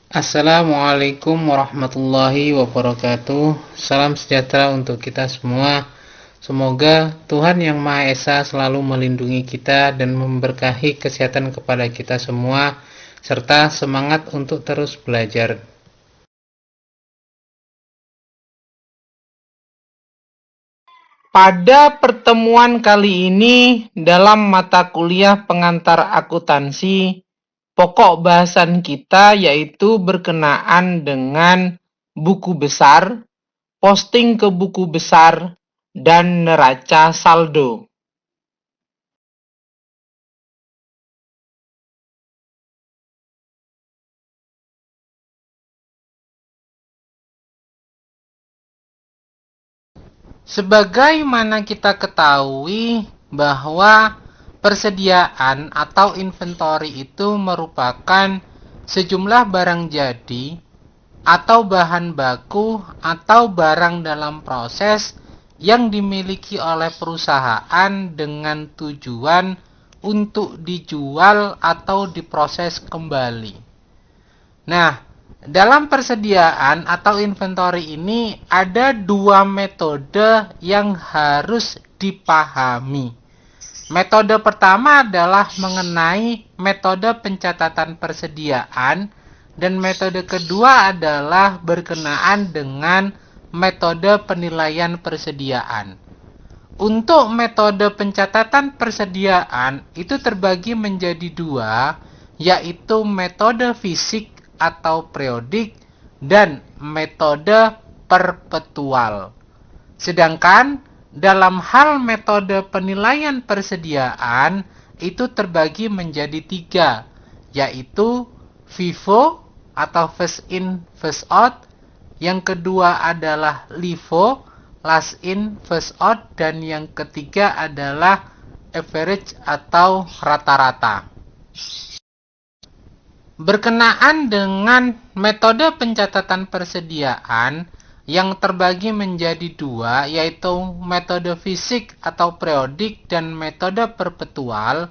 Assalamualaikum warahmatullahi wabarakatuh. Salam sejahtera untuk kita semua. Semoga Tuhan Yang Maha Esa selalu melindungi kita dan memberkahi kesehatan kepada kita semua, serta semangat untuk terus belajar. Pada pertemuan kali ini dalam mata kuliah pengantar akuntansi, pokok bahasan kita yaitu berkenaan dengan buku besar, posting ke buku besar, dan neraca saldo. Sebagaimana kita ketahui bahwa persediaan atau inventory itu merupakan sejumlah barang jadi atau bahan baku atau barang dalam proses yang dimiliki oleh perusahaan dengan tujuan untuk dijual atau diproses kembali. Nah, dalam persediaan atau inventory ini ada dua metode yang harus dipahami. Metode pertama adalah mengenai metode pencatatan persediaan dan metode kedua adalah berkenaan dengan metode penilaian persediaan. Untuk metode pencatatan persediaan itu terbagi menjadi dua, yaitu metode fisik atau periodik dan metode perpetual. Sedangkan dalam hal metode penilaian persediaan itu terbagi menjadi tiga, yaitu FIFO atau first in first out, yang kedua adalah LIFO, last in first out, dan yang ketiga adalah average atau rata-rata. Berkenaan dengan metode pencatatan persediaan yang terbagi menjadi dua, yaitu metode fisik atau periodik dan metode perpetual,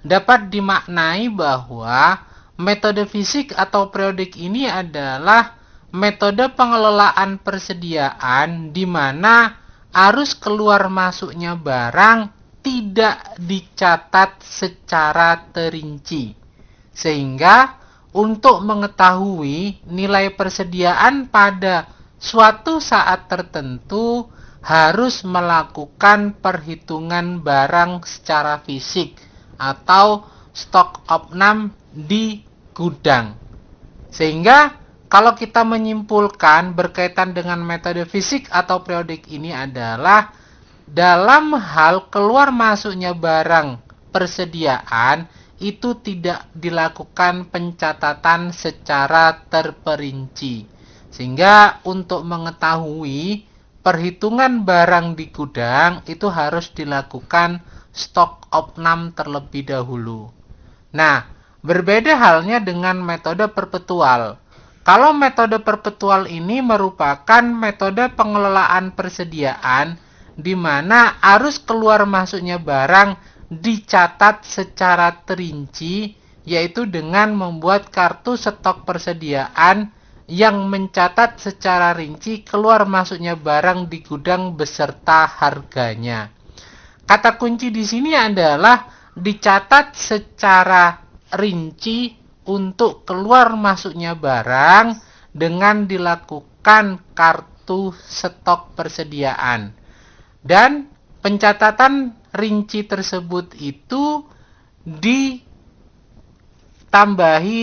dapat dimaknai bahwa metode fisik atau periodik ini adalah metode pengelolaan persediaan di mana arus keluar masuknya barang tidak dicatat secara terinci, sehingga untuk mengetahui nilai persediaan pada suatu saat tertentu harus melakukan perhitungan barang secara fisik atau stok opnam di gudang. Sehingga kalau kita menyimpulkan berkaitan dengan metode fisik atau periodik ini adalah dalam hal keluar masuknya barang persediaan itu tidak dilakukan pencatatan secara terperinci. Sehingga untuk mengetahui perhitungan barang di gudang itu harus dilakukan stok opnam terlebih dahulu. Nah, berbeda halnya dengan metode perpetual. Kalau metode perpetual ini merupakan metode pengelolaan persediaan di mana arus keluar masuknya barang dicatat secara terinci, yaitu dengan membuat kartu stok persediaan yang mencatat secara rinci keluar masuknya barang di gudang beserta harganya. Kata kunci di sini adalah dicatat secara rinci untuk keluar masuknya barang dengan dilakukan kartu stok persediaan. Dan pencatatan rinci tersebut itu ditambahi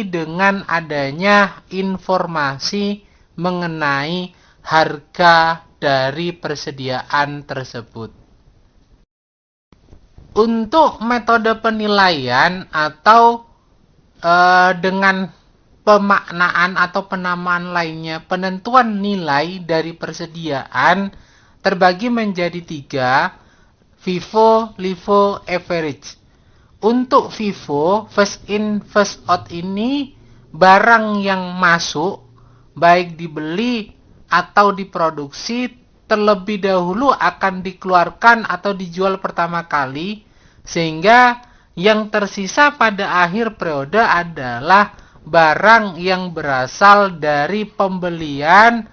dengan adanya informasi mengenai harga dari persediaan tersebut. Untuk metode penilaian atau dengan pemaknaan atau penamaan lainnya, penentuan nilai dari persediaan terbagi menjadi tiga, FIFO, LIFO, average. Untuk FIFO, first in, first out ini barang yang masuk, baik dibeli atau diproduksi, terlebih dahulu akan dikeluarkan atau dijual pertama kali, sehingga yang tersisa pada akhir periode adalah barang yang berasal dari pembelian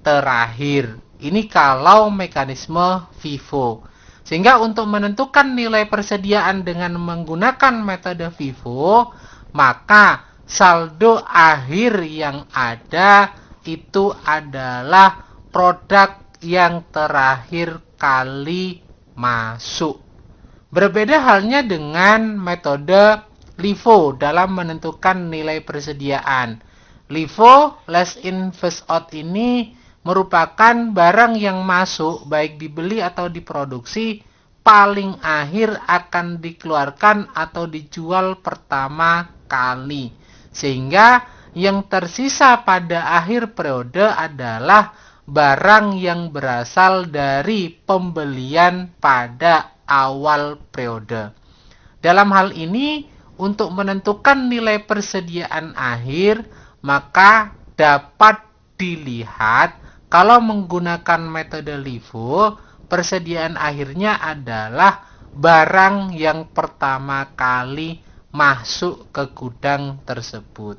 terakhir. Ini kalau mekanisme FIFO. Sehingga untuk menentukan nilai persediaan dengan menggunakan metode FIFO, maka saldo akhir yang ada itu adalah produk yang terakhir kali masuk. Berbeda halnya dengan metode LIFO dalam menentukan nilai persediaan. LIFO, last in first out, ini merupakan barang yang masuk baik dibeli atau diproduksi paling akhir akan dikeluarkan atau dijual pertama kali. Sehingga yang tersisa pada akhir periode adalah barang yang berasal dari pembelian pada awal periode. Dalam hal ini, untuk menentukan nilai persediaan akhir, maka dapat dilihat kalau menggunakan metode LIFO, persediaan akhirnya adalah barang yang pertama kali masuk ke gudang tersebut.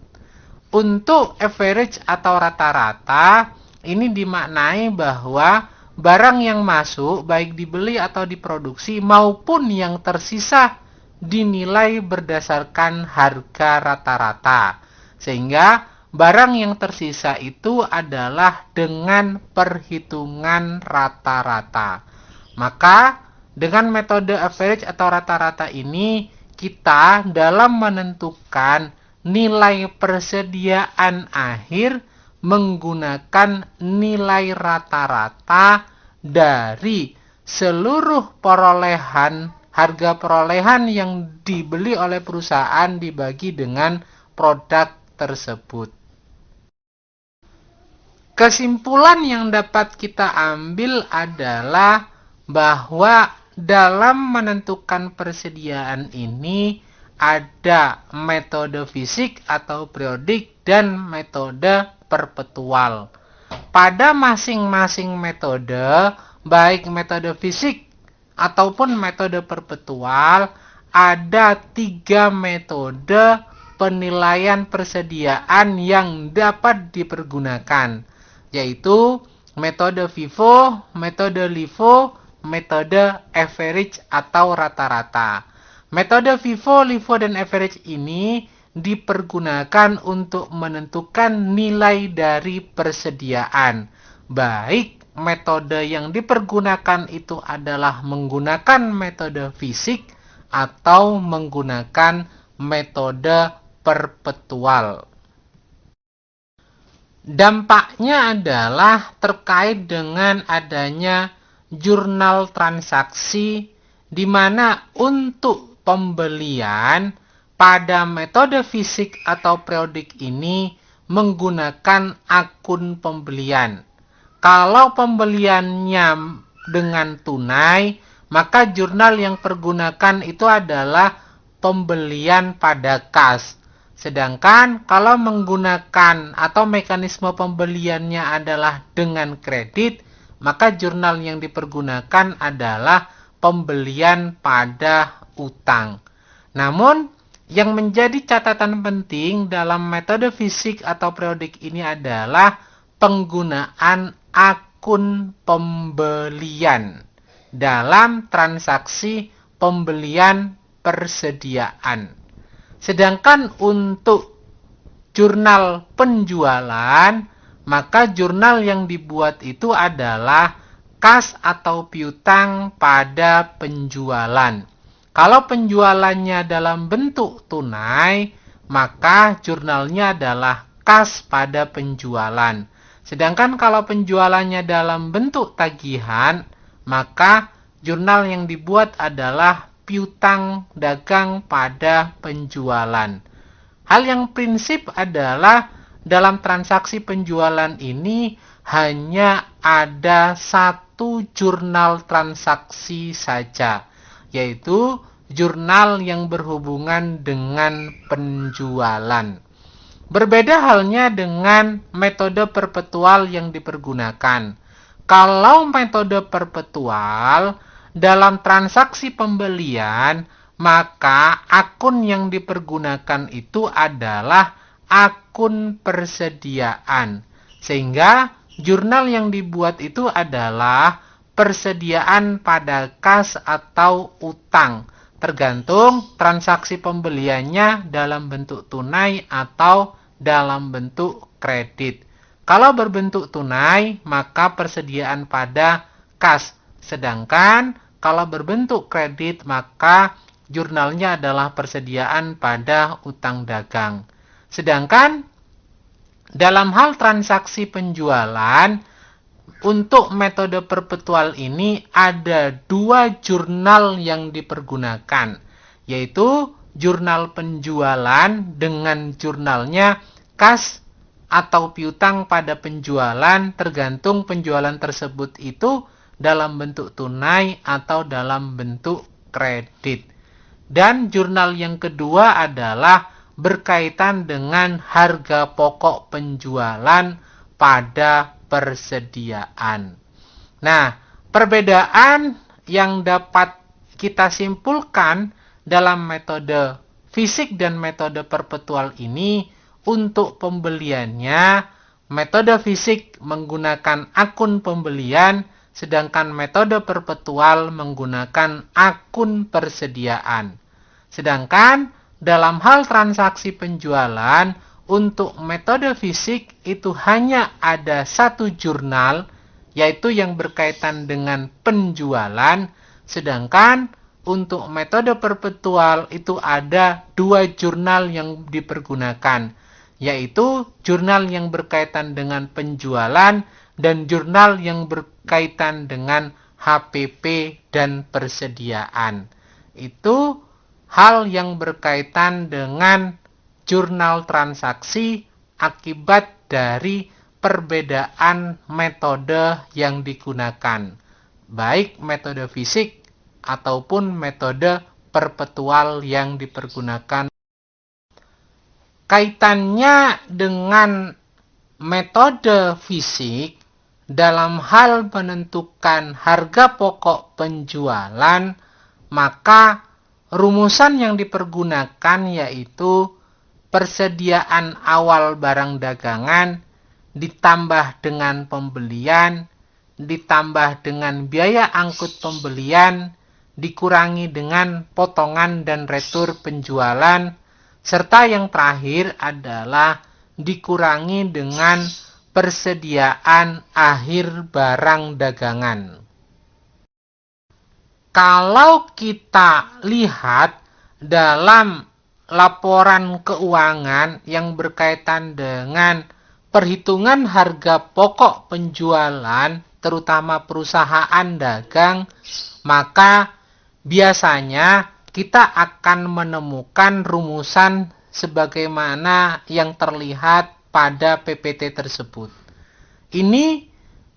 Untuk average atau rata-rata, ini dimaknai bahwa barang yang masuk baik dibeli atau diproduksi maupun yang tersisa dinilai berdasarkan harga rata-rata. Sehingga barang yang tersisa itu adalah dengan perhitungan rata-rata. Maka dengan metode average atau rata-rata ini kita dalam menentukan nilai persediaan akhir menggunakan nilai rata-rata dari seluruh harga perolehan yang dibeli oleh perusahaan dibagi dengan produk tersebut. Kesimpulan yang dapat kita ambil adalah bahwa dalam menentukan persediaan ini ada metode fisik atau periodik dan metode perpetual. Pada masing-masing metode, baik metode fisik ataupun metode perpetual, ada 3 metode penilaian persediaan yang dapat dipergunakan, yaitu metode FIFO, metode LIFO, metode average atau rata-rata. Metode FIFO, LIFO, dan average ini dipergunakan untuk menentukan nilai dari persediaan. Baik metode yang dipergunakan itu adalah menggunakan metode fisik atau menggunakan metode perpetual. Dampaknya adalah terkait dengan adanya jurnal transaksi di mana untuk pembelian pada metode fisik atau periodik ini menggunakan akun pembelian. Kalau pembeliannya dengan tunai, maka jurnal yang pergunakan itu adalah pembelian pada kas. Sedangkan kalau menggunakan atau mekanisme pembeliannya adalah dengan kredit, maka jurnal yang dipergunakan adalah pembelian pada utang. Namun, yang menjadi catatan penting dalam metode fisik atau periodik ini adalah penggunaan akun pembelian dalam transaksi pembelian persediaan. Sedangkan untuk jurnal penjualan, maka jurnal yang dibuat itu adalah kas atau piutang pada penjualan. Kalau penjualannya dalam bentuk tunai, maka jurnalnya adalah kas pada penjualan. Sedangkan kalau penjualannya dalam bentuk tagihan, maka jurnal yang dibuat adalah piutang dagang pada penjualan. Hal yang prinsip adalah dalam transaksi penjualan ini hanya ada satu jurnal transaksi saja, yaitu jurnal yang berhubungan dengan penjualan. Berbeda halnya dengan metode perpetual yang dipergunakan. Kalau metode perpetual dalam transaksi pembelian, maka akun yang dipergunakan itu adalah akun persediaan. Sehingga jurnal yang dibuat itu adalah persediaan pada kas atau utang, tergantung transaksi pembeliannya dalam bentuk tunai atau dalam bentuk kredit. Kalau berbentuk tunai, maka persediaan pada kas. Sedangkan kalau berbentuk kredit, maka jurnalnya adalah persediaan pada utang dagang. Sedangkan dalam hal transaksi penjualan, untuk metode perpetual ini ada 2 jurnal yang dipergunakan, yaitu jurnal penjualan dengan jurnalnya kas atau piutang pada penjualan, tergantung penjualan tersebut itu dalam bentuk tunai atau dalam bentuk kredit. Dan jurnal yang kedua adalah berkaitan dengan harga pokok penjualan pada persediaan. Nah, perbedaan yang dapat kita simpulkan dalam metode fisik dan metode perpetual ini, untuk pembeliannya, metode fisik menggunakan akun pembelian, sedangkan metode perpetual menggunakan akun persediaan. Sedangkan dalam hal transaksi penjualan, untuk metode fisik itu hanya ada 1 jurnal, yaitu yang berkaitan dengan penjualan. Sedangkan untuk metode perpetual itu ada 2 jurnal yang dipergunakan, yaitu jurnal yang berkaitan dengan penjualan dan jurnal yang berkaitan dengan HPP dan persediaan. Itu hal yang berkaitan dengan jurnal transaksi akibat dari perbedaan metode yang digunakan, baik metode fisik ataupun metode perpetual yang dipergunakan. Kaitannya dengan metode fisik dalam hal menentukan harga pokok penjualan, maka rumusan yang dipergunakan yaitu persediaan awal barang dagangan ditambah dengan pembelian, ditambah dengan biaya angkut pembelian, dikurangi dengan potongan dan retur penjualan, serta yang terakhir adalah dikurangi dengan persediaan akhir barang dagangan. Kalau kita lihat dalam laporan keuangan yang berkaitan dengan perhitungan harga pokok penjualan, terutama perusahaan dagang, maka biasanya kita akan menemukan rumusan sebagaimana yang terlihat pada PPT tersebut. Ini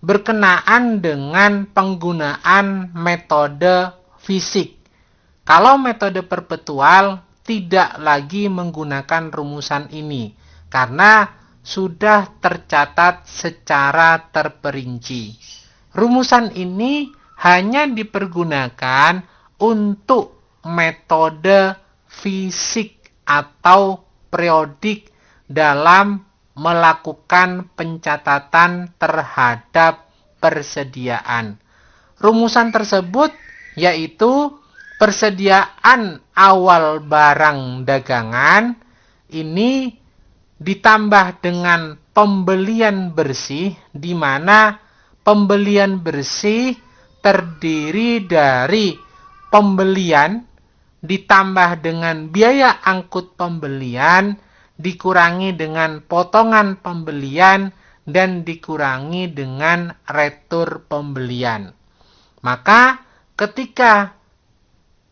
berkenaan dengan penggunaan metode fisik. Kalau metode perpetual tidak lagi menggunakan rumusan ini karena sudah tercatat secara terperinci. Rumusan ini hanya dipergunakan untuk metode fisik atau periodik dalam melakukan pencatatan terhadap persediaan. Rumusan tersebut yaitu persediaan awal barang dagangan ini ditambah dengan pembelian bersih, di mana pembelian bersih terdiri dari pembelian ditambah dengan biaya angkut pembelian, dikurangi dengan potongan pembelian, dan dikurangi dengan retur pembelian. Maka ketika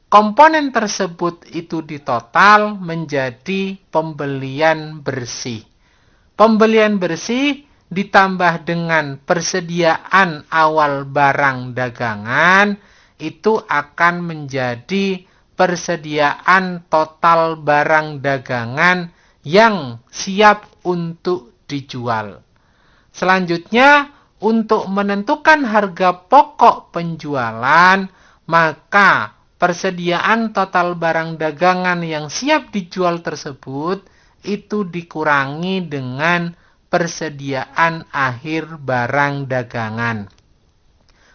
komponen tersebut itu ditotal menjadi pembelian bersih. Pembelian bersih ditambah dengan persediaan awal barang dagangan itu akan menjadi persediaan total barang dagangan yang siap untuk dijual. Selanjutnya, untuk menentukan harga pokok penjualan, maka persediaan total barang dagangan yang siap dijual tersebut itu dikurangi dengan persediaan akhir barang dagangan.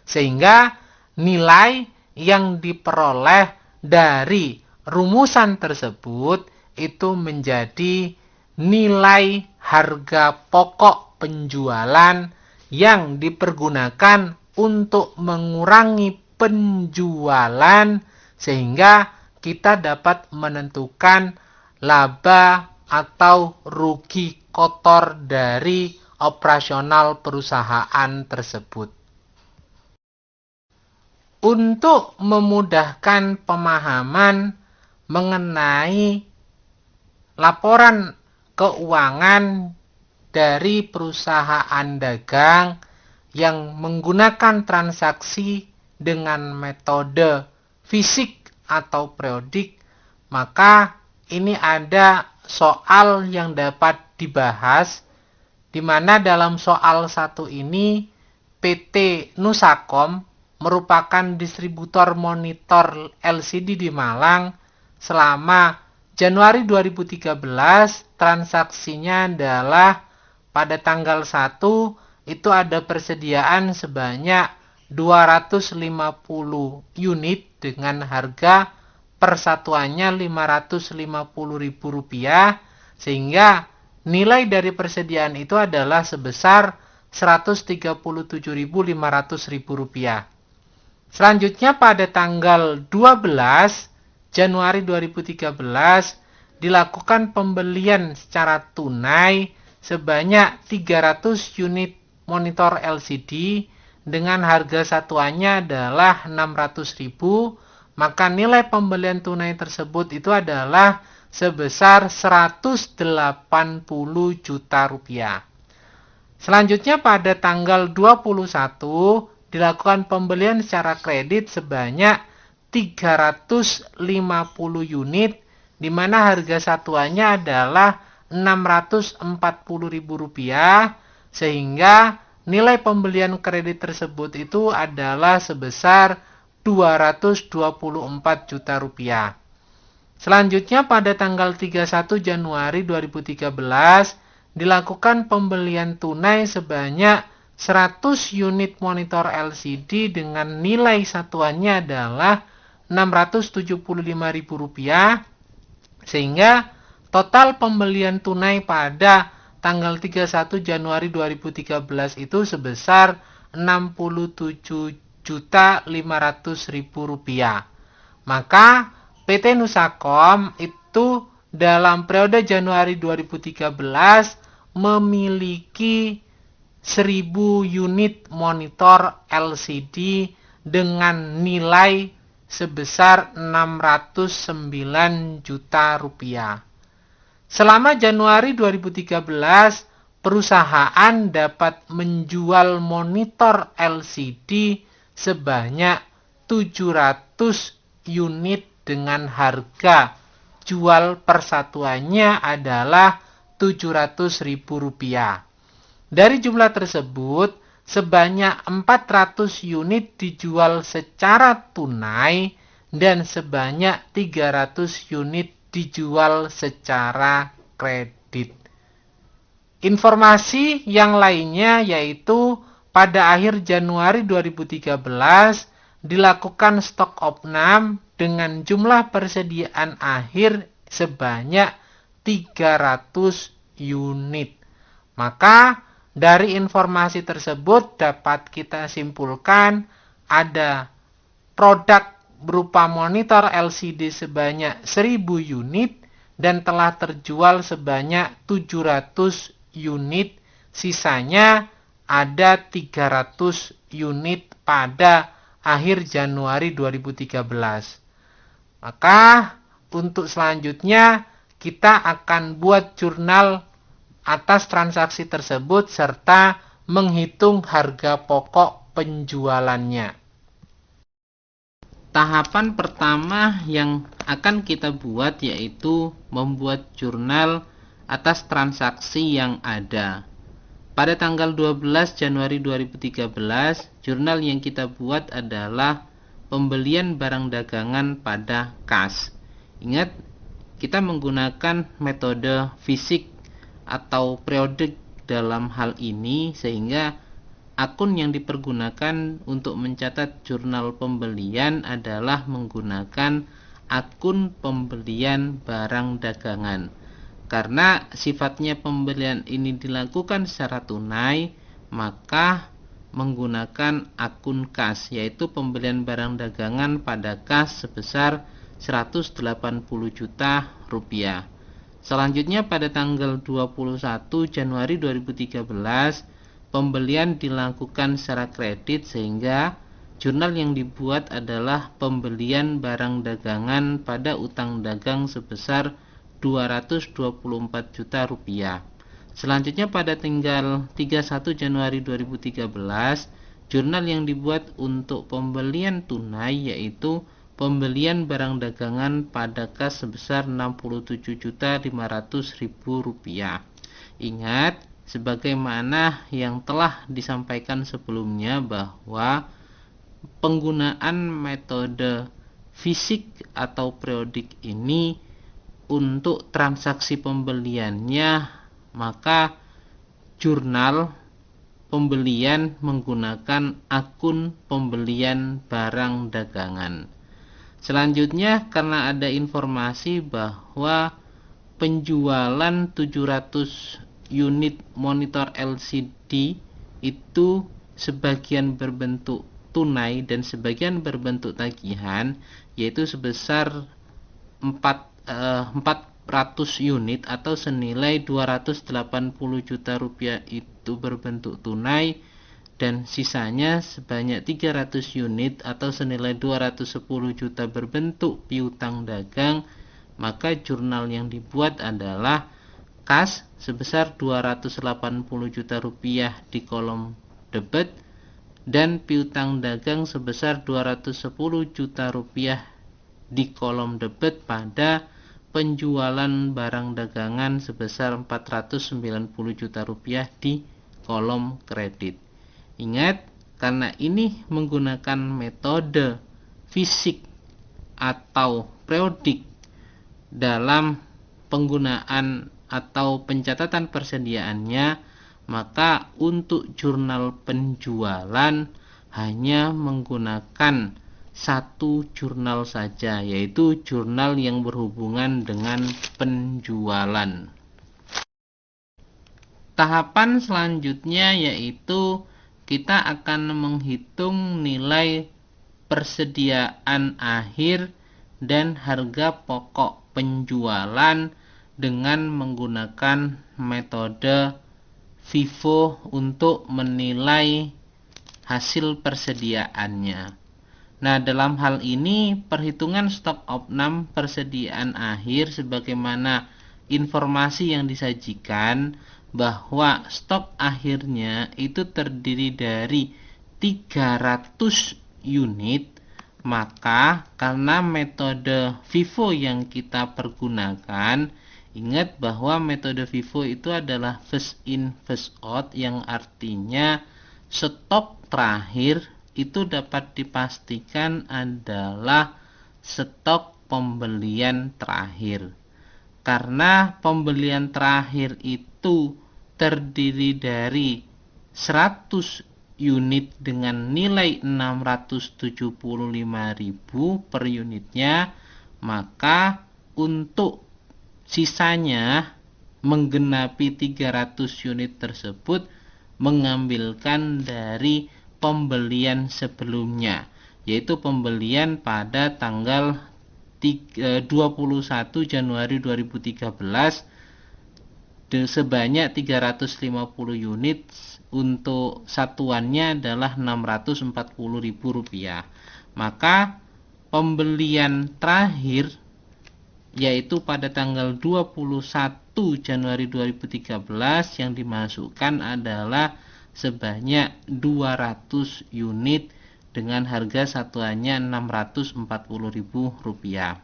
Sehingga nilai yang diperoleh dari rumusan tersebut itu menjadi nilai harga pokok penjualan yang dipergunakan untuk mengurangi penjualan sehingga kita dapat menentukan laba atau rugi kotor dari operasional perusahaan tersebut. Untuk memudahkan pemahaman mengenai laporan keuangan dari perusahaan dagang yang menggunakan transaksi dengan metode fisik atau periodik, maka ini ada soal yang dapat dibahas, di mana dalam soal 1 ini PT Nusakom merupakan distributor monitor LCD di Malang. Selama Januari 2013 transaksinya adalah pada tanggal 1 itu ada persediaan sebanyak 250 unit dengan harga persatuannya Rp550.000, sehingga nilai dari persediaan itu adalah sebesar Rp137.500. Selanjutnya pada tanggal 12 Januari 2013 dilakukan pembelian secara tunai sebanyak 300 unit monitor LCD dengan harga satuannya adalah Rp600.000, maka nilai pembelian tunai tersebut itu adalah sebesar Rp180 juta. Selanjutnya pada tanggal 21 dilakukan pembelian secara kredit sebanyak 350 unit, di mana harga satuannya adalah Rp640.000, sehingga nilai pembelian kredit tersebut itu adalah sebesar Rp224 juta. Selanjutnya pada tanggal 31 Januari 2013 dilakukan pembelian tunai sebanyak 100 unit monitor LCD dengan nilai satuannya adalah Rp675.000, sehingga total pembelian tunai pada tanggal 31 Januari 2013 itu sebesar Rp67.500.000. Maka PT Nusakom itu dalam periode Januari 2013 memiliki 1000 unit monitor LCD dengan nilai sebesar Rp609 juta. Selama Januari 2013, perusahaan dapat menjual monitor LCD sebanyak 700 unit dengan harga jual persatuannya adalah Rp700.000. Dari jumlah tersebut, sebanyak 400 unit dijual secara tunai dan sebanyak 300 unit dijual secara kredit. Informasi yang lainnya yaitu pada akhir Januari 2013 dilakukan stok opnam dengan jumlah persediaan akhir sebanyak 300 unit. Maka dari informasi tersebut dapat kita simpulkan ada produk berupa monitor LCD sebanyak 1000 unit dan telah terjual sebanyak 700 unit. Sisanya ada 300 unit pada akhir Januari 2013. Maka untuk selanjutnya kita akan buat jurnal atas transaksi tersebut serta menghitung harga pokok penjualannya. Tahapan pertama yang akan kita buat yaitu membuat jurnal atas transaksi yang ada. Pada tanggal 12 Januari 2013, jurnal yang kita buat adalah pembelian barang dagangan pada kas. Ingat, kita menggunakan metode fisik atau periodik dalam hal ini, sehingga akun yang dipergunakan untuk mencatat jurnal pembelian adalah menggunakan akun pembelian barang dagangan. Karena sifatnya pembelian ini dilakukan secara tunai, maka menggunakan akun kas, yaitu pembelian barang dagangan pada kas sebesar 180 juta rupiah. Selanjutnya pada tanggal 21 Januari 2013 pembelian dilakukan secara kredit, sehingga jurnal yang dibuat adalah pembelian barang dagangan pada utang dagang sebesar 224 juta rupiah. Selanjutnya pada tanggal 31 Januari 2013 jurnal yang dibuat untuk pembelian tunai, yaitu pembelian barang dagangan pada kas sebesar 67.500.000 rupiah. Ingat, sebagaimana yang telah disampaikan sebelumnya, bahwa penggunaan metode fisik atau periodik ini untuk transaksi pembeliannya, maka jurnal pembelian menggunakan akun pembelian barang dagangan. Selanjutnya, karena ada informasi bahwa penjualan 700 unit monitor LCD itu sebagian berbentuk tunai dan sebagian berbentuk tagihan, yaitu sebesar 400 unit atau senilai 280 juta rupiah itu berbentuk tunai, dan sisanya sebanyak 300 unit atau senilai 210 juta berbentuk piutang dagang. Maka jurnal yang dibuat adalah kas sebesar 280 juta rupiah di kolom debit dan piutang dagang sebesar 210 juta rupiah di kolom debit pada penjualan barang dagangan sebesar 490 juta rupiah di kolom kredit. Ingat, karena ini menggunakan metode fisik atau periodik dalam penggunaan atau pencatatan persediaannya, maka untuk jurnal penjualan hanya menggunakan satu jurnal saja, yaitu jurnal yang berhubungan dengan penjualan. Tahapan selanjutnya yaitu kita akan menghitung nilai persediaan akhir dan harga pokok penjualan dengan menggunakan metode FIFO untuk menilai hasil persediaannya. Nah, dalam hal ini perhitungan stok opnam persediaan akhir sebagaimana informasi yang disajikan bahwa stok akhirnya itu terdiri dari 300 unit, maka karena metode FIFO yang kita pergunakan, ingat bahwa metode FIFO itu adalah first in first out, yang artinya stok terakhir itu dapat dipastikan adalah stok pembelian terakhir. Karena pembelian terakhir itu terdiri dari 100 unit dengan nilai 675.000 per unitnya, maka untuk sisanya menggenapi 300 unit tersebut mengambilkan dari pembelian sebelumnya, yaitu pembelian pada tanggal 21 Januari 2013 sebanyak 350 unit, untuk satuannya adalah Rp640.000. Maka pembelian terakhir yaitu pada tanggal 21 Januari 2013 yang dimasukkan adalah sebanyak 200 unit dengan harga satuannya Rp640.000.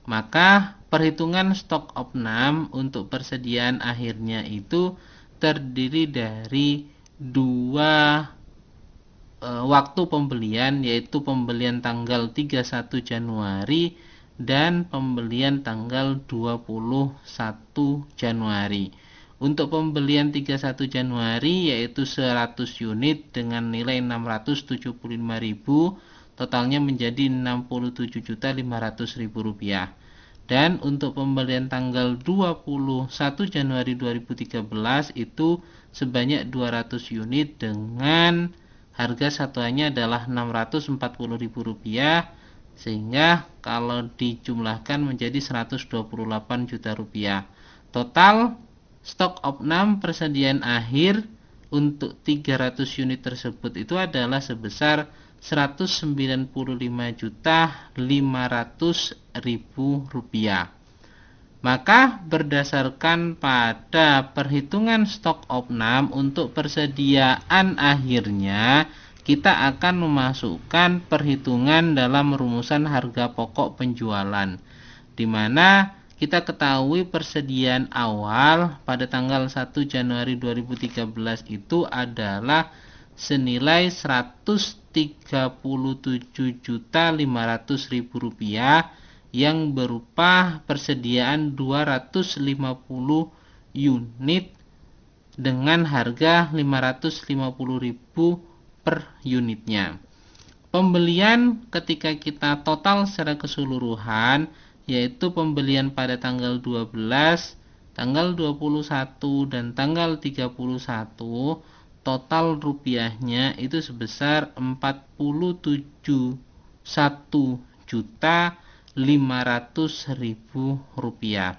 Maka perhitungan stok opnam untuk persediaan akhirnya itu terdiri dari dua waktu pembelian, yaitu pembelian tanggal 31 Januari dan pembelian tanggal 21 Januari. Untuk pembelian 31 Januari yaitu 100 unit dengan nilai 675.000, totalnya menjadi 67.500.000 rupiah. Dan untuk pembelian tanggal 21 Januari 2013 itu sebanyak 200 unit dengan harga satuannya adalah Rp640.000, sehingga kalau dijumlahkan menjadi Rp128 juta. Total stok opnam persediaan akhir untuk 300 unit tersebut itu adalah sebesar Rp195.500.000. Maka berdasarkan pada perhitungan stok opnam untuk persediaan akhirnya, kita akan memasukkan perhitungan dalam rumusan harga pokok penjualan, di mana kita ketahui persediaan awal pada tanggal 1 Januari 2013 itu adalah senilai Rp137.500.000 yang berupa persediaan 250 unit dengan harga Rp550.000 per unitnya. Pembelian ketika kita total secara keseluruhan yaitu pembelian pada tanggal 12, tanggal 21 dan tanggal 31, total rupiahnya itu sebesar Rp41.500.000.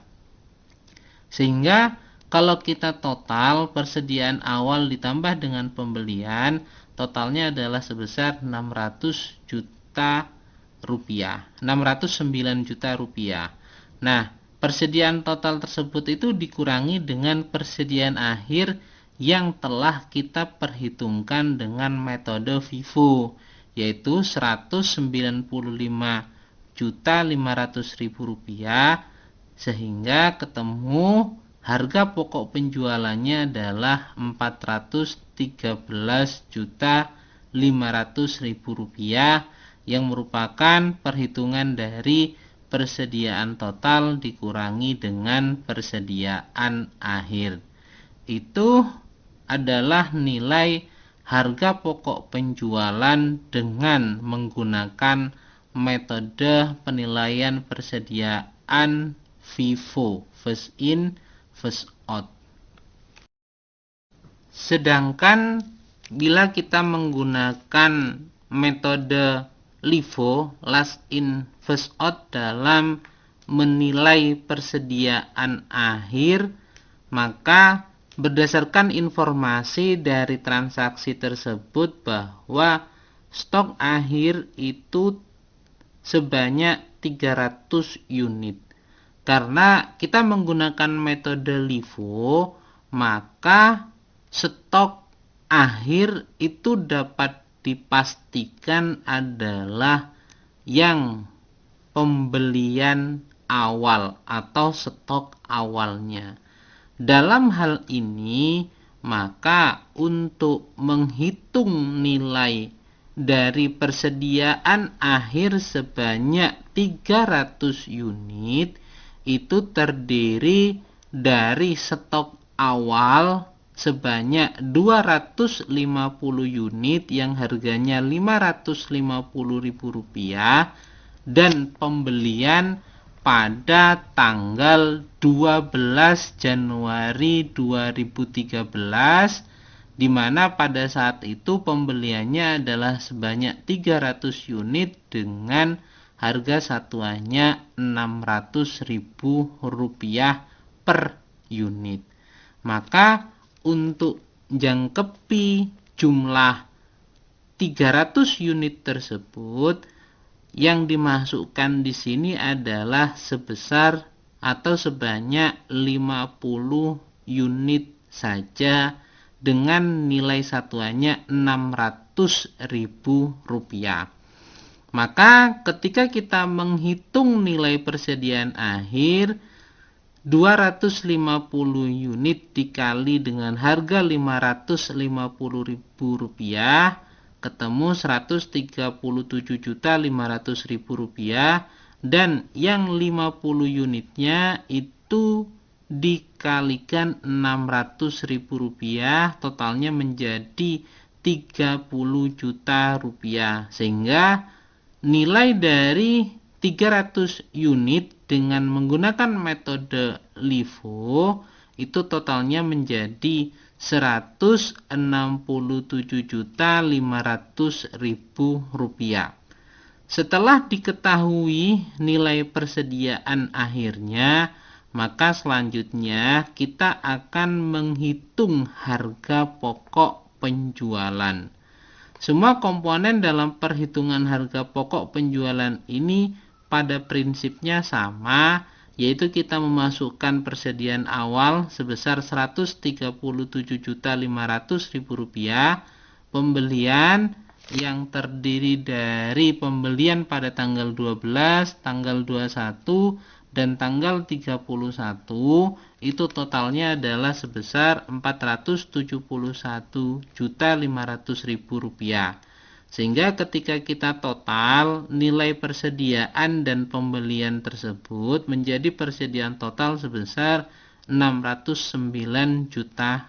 Sehingga kalau kita total persediaan awal ditambah dengan pembelian, totalnya adalah sebesar 600 juta rupiah, 609 juta rupiah. Nah, persediaan total tersebut itu dikurangi dengan persediaan akhir yang telah kita perhitungkan dengan metode FIFO, yaitu Rp195.500.000, sehingga ketemu harga pokok penjualannya adalah Rp14.500.000 yang merupakan perhitungan dari persediaan total dikurangi dengan persediaan akhir. Itu adalah nilai harga pokok penjualan dengan menggunakan metode penilaian persediaan FIFO, first in, first out. Sedangkan bila kita menggunakan metode LIFO, last in first out, dalam menilai persediaan akhir, maka berdasarkan informasi dari transaksi tersebut bahwa stok akhir itu sebanyak 300 unit. Karena kita menggunakan metode LIFO, maka stok akhir itu dapat dipastikan adalah yang pembelian awal atau stok awalnya. Dalam hal ini, maka untuk menghitung nilai dari persediaan akhir sebanyak 300 unit itu terdiri dari stok awal sebanyak 250 unit yang harganya Rp550.000 dan pembelian pada tanggal 12 Januari 2013, di mana pada saat itu pembeliannya adalah sebanyak 300 unit dengan harga satuannya Rp600.000 per unit. Maka untuk jangkepi jumlah 300 unit tersebut, yang dimasukkan di sini adalah sebesar atau sebanyak 50 unit saja dengan nilai satuannya Rp600.000. Maka ketika kita menghitung nilai persediaan akhir, 250 unit dikali dengan harga Rp550.000 ketemu Rp137.500.000, dan yang 50 unitnya itu dikalikan Rp600.000, totalnya menjadi 30 juta rupiah, sehingga nilai dari 300 unit dengan menggunakan metode LIFO itu totalnya menjadi Rp167.500.000. Setelah diketahui nilai persediaan akhirnya, maka selanjutnya kita akan menghitung harga pokok penjualan. Semua komponen dalam perhitungan harga pokok penjualan ini pada prinsipnya sama, yaitu kita memasukkan persediaan awal sebesar Rp137.500.000, pembelian yang terdiri dari pembelian pada tanggal 12, tanggal 21, dan tanggal 31, itu totalnya adalah sebesar Rp471.500.000. Sehingga ketika kita total, nilai persediaan dan pembelian tersebut menjadi persediaan total sebesar Rp609 juta.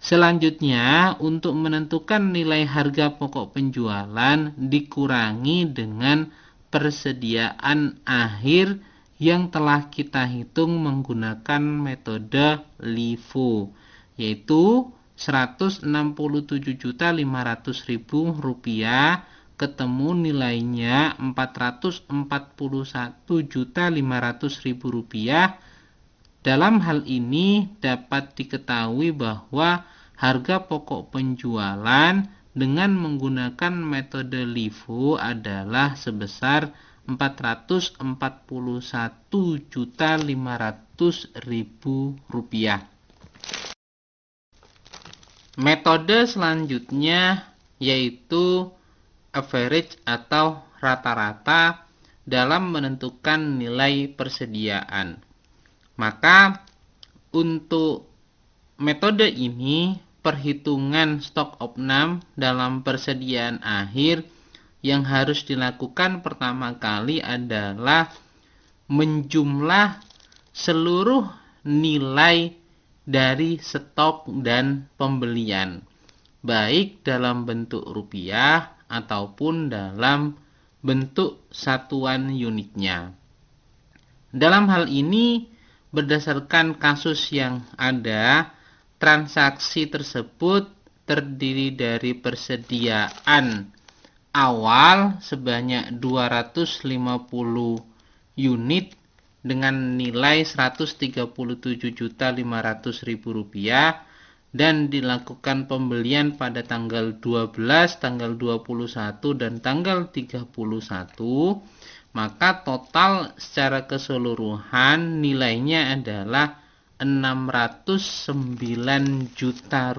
Selanjutnya, untuk menentukan nilai harga pokok penjualan dikurangi dengan persediaan akhir yang telah kita hitung menggunakan metode LIFO, yaitu Rp167.500.000 ketemu nilainya Rp441.500.000. Dalam hal ini dapat diketahui bahwa harga pokok penjualan dengan menggunakan metode LIFO adalah sebesar Rp441.500.000. Metode selanjutnya yaitu average atau rata-rata dalam menentukan nilai persediaan. Maka untuk metode ini, perhitungan stok opnam dalam persediaan akhir yang harus dilakukan pertama kali adalah menjumlah seluruh nilai dari stok dan pembelian, baik dalam bentuk rupiah ataupun dalam bentuk satuan unitnya. Dalam hal ini, berdasarkan kasus yang ada, transaksi tersebut terdiri dari persediaan awal sebanyak 250 unit dengan nilai Rp137.500.000 dan dilakukan pembelian pada tanggal 12, tanggal 21, dan tanggal 31. Maka total secara keseluruhan nilainya adalah Rp609 juta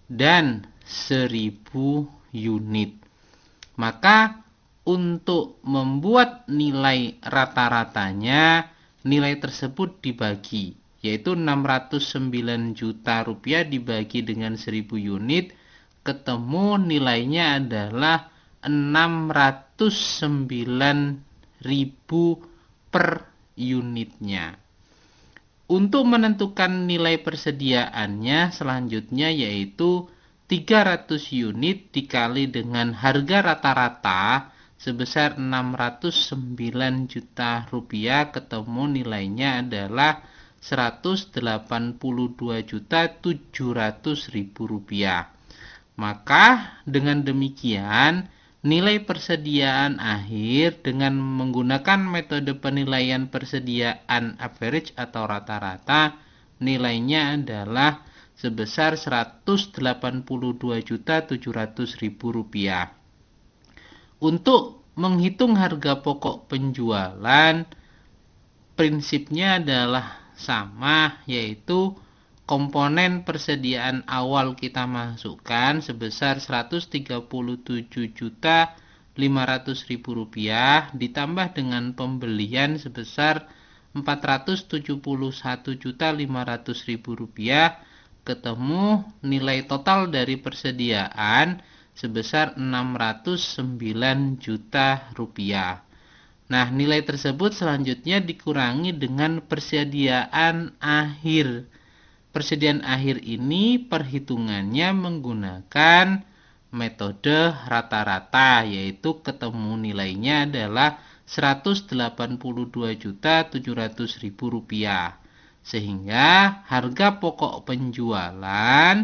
dan 1000 unit. Maka untuk membuat nilai rata-ratanya, nilai tersebut dibagi, yaitu Rp609 juta dibagi dengan 1000 unit, ketemu nilainya adalah Rp609.000 per unitnya. Untuk menentukan nilai persediaannya selanjutnya yaitu 300 unit dikali dengan harga rata-rata sebesar Rp609 juta, ketemu nilainya adalah Rp182.700.000. Maka dengan demikian nilai persediaan akhir dengan menggunakan metode penilaian persediaan average atau rata-rata nilainya adalah sebesar Rp182.700.000. Untuk menghitung harga pokok penjualan, prinsipnya adalah sama, yaitu komponen persediaan awal kita masukkan sebesar Rp137.500.000 ditambah dengan pembelian sebesar Rp471.500.000, ketemu nilai total dari persediaan sebesar 609 juta rupiah. Nah, nilai tersebut selanjutnya dikurangi dengan persediaan akhir. Persediaan akhir ini perhitungannya menggunakan metode rata-rata, yaitu ketemu nilainya adalah 182.700.000 rupiah. Sehingga harga pokok penjualan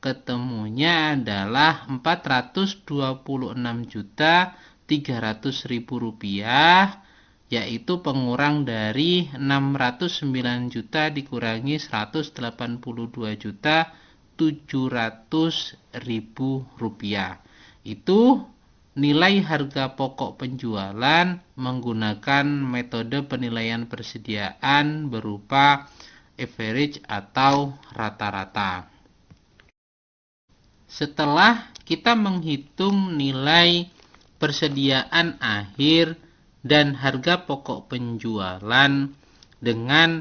ketemunya adalah 426.300.000 rupiah, yaitu pengurang dari 609 juta dikurangi 182.700.000 rupiah. Itu nilai harga pokok penjualan menggunakan metode penilaian persediaan berupa average atau rata-rata. Setelah kita menghitung nilai persediaan akhir dan harga pokok penjualan dengan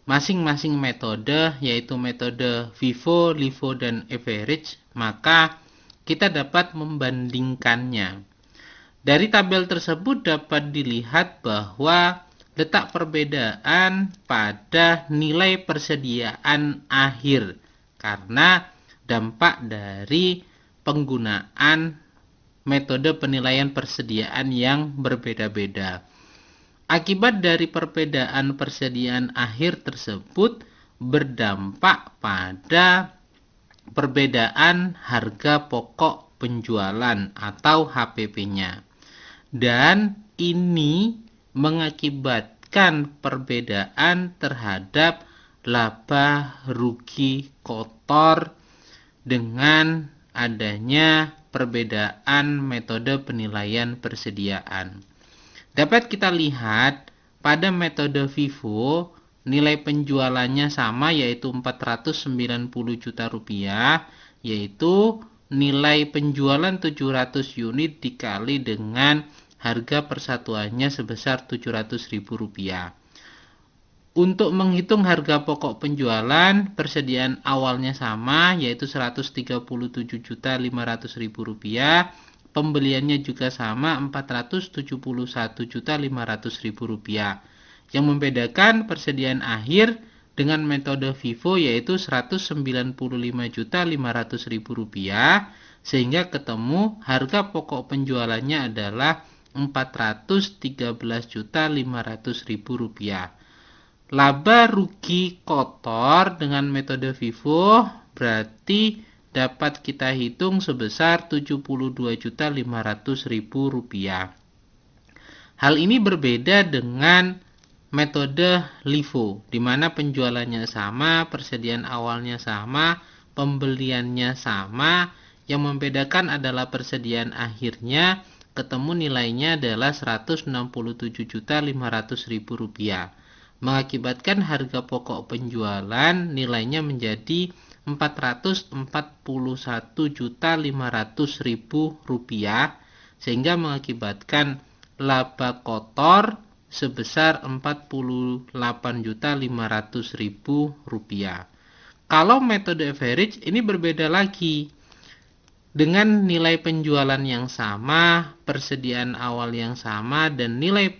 masing-masing metode, yaitu metode FIFO, LIFO, dan average, maka kita dapat membandingkannya. Dari tabel tersebut dapat dilihat bahwa letak perbedaan pada nilai persediaan akhir karena dampak dari penggunaan metode penilaian persediaan yang berbeda-beda. Akibat dari perbedaan persediaan akhir tersebut berdampak pada perbedaan harga pokok penjualan atau HPP-nya. Dan ini mengakibatkan perbedaan terhadap laba rugi kotor dengan adanya perbedaan metode penilaian persediaan. Dapat kita lihat pada metode FIFO nilai penjualannya sama, yaitu 490 juta rupiah, yaitu nilai penjualan 700 unit dikali dengan harga persatuannya sebesar 700.000 rupiah. Untuk menghitung harga pokok penjualan, persediaan awalnya sama, yaitu 137.500.000 rupiah. Pembeliannya juga sama, 471.500.000 rupiah. Yang membedakan persediaan akhir dengan metode FIFO yaitu 195.500.000 rupiah, sehingga ketemu harga pokok penjualannya adalah 413.500.000 rupiah. Laba rugi kotor dengan metode FIFO berarti dapat kita hitung sebesar 72.500.000 rupiah. Hal ini berbeda dengan metode LIFO, di mana penjualannya sama, persediaan awalnya sama, pembeliannya sama. Yang membedakan adalah persediaan akhirnya, ketemu nilainya adalah 167.500.000 rupiah. Mengakibatkan harga pokok penjualan nilainya menjadi 441.500.000 rupiah, sehingga mengakibatkan laba kotor sebesar 48.500.000 rupiah. Kalau metode average ini berbeda lagi. Dengan nilai penjualan yang sama, persediaan awal yang sama, dan nilai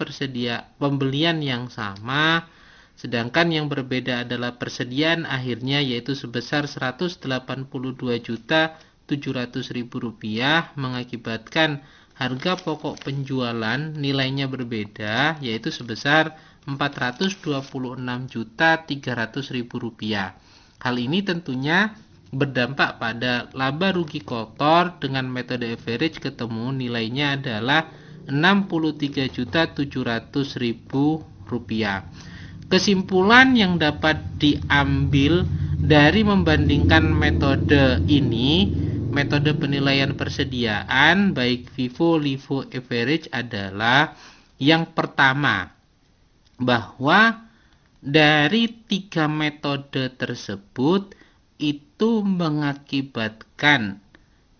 pembelian yang sama, sedangkan yang berbeda adalah persediaan akhirnya yaitu sebesar 182.700.000 rupiah, mengakibatkan harga pokok penjualan nilainya berbeda yaitu sebesar 426.300.000 rupiah. Hal ini tentunya berdampak pada laba rugi kotor. Dengan metode average ketemu nilainya adalah 63.700.000 rupiah. Kesimpulan yang dapat diambil dari membandingkan metode ini, metode penilaian persediaan baik FIFO, LIFO, average adalah yang pertama, bahwa dari 3 metode tersebut itu mengakibatkan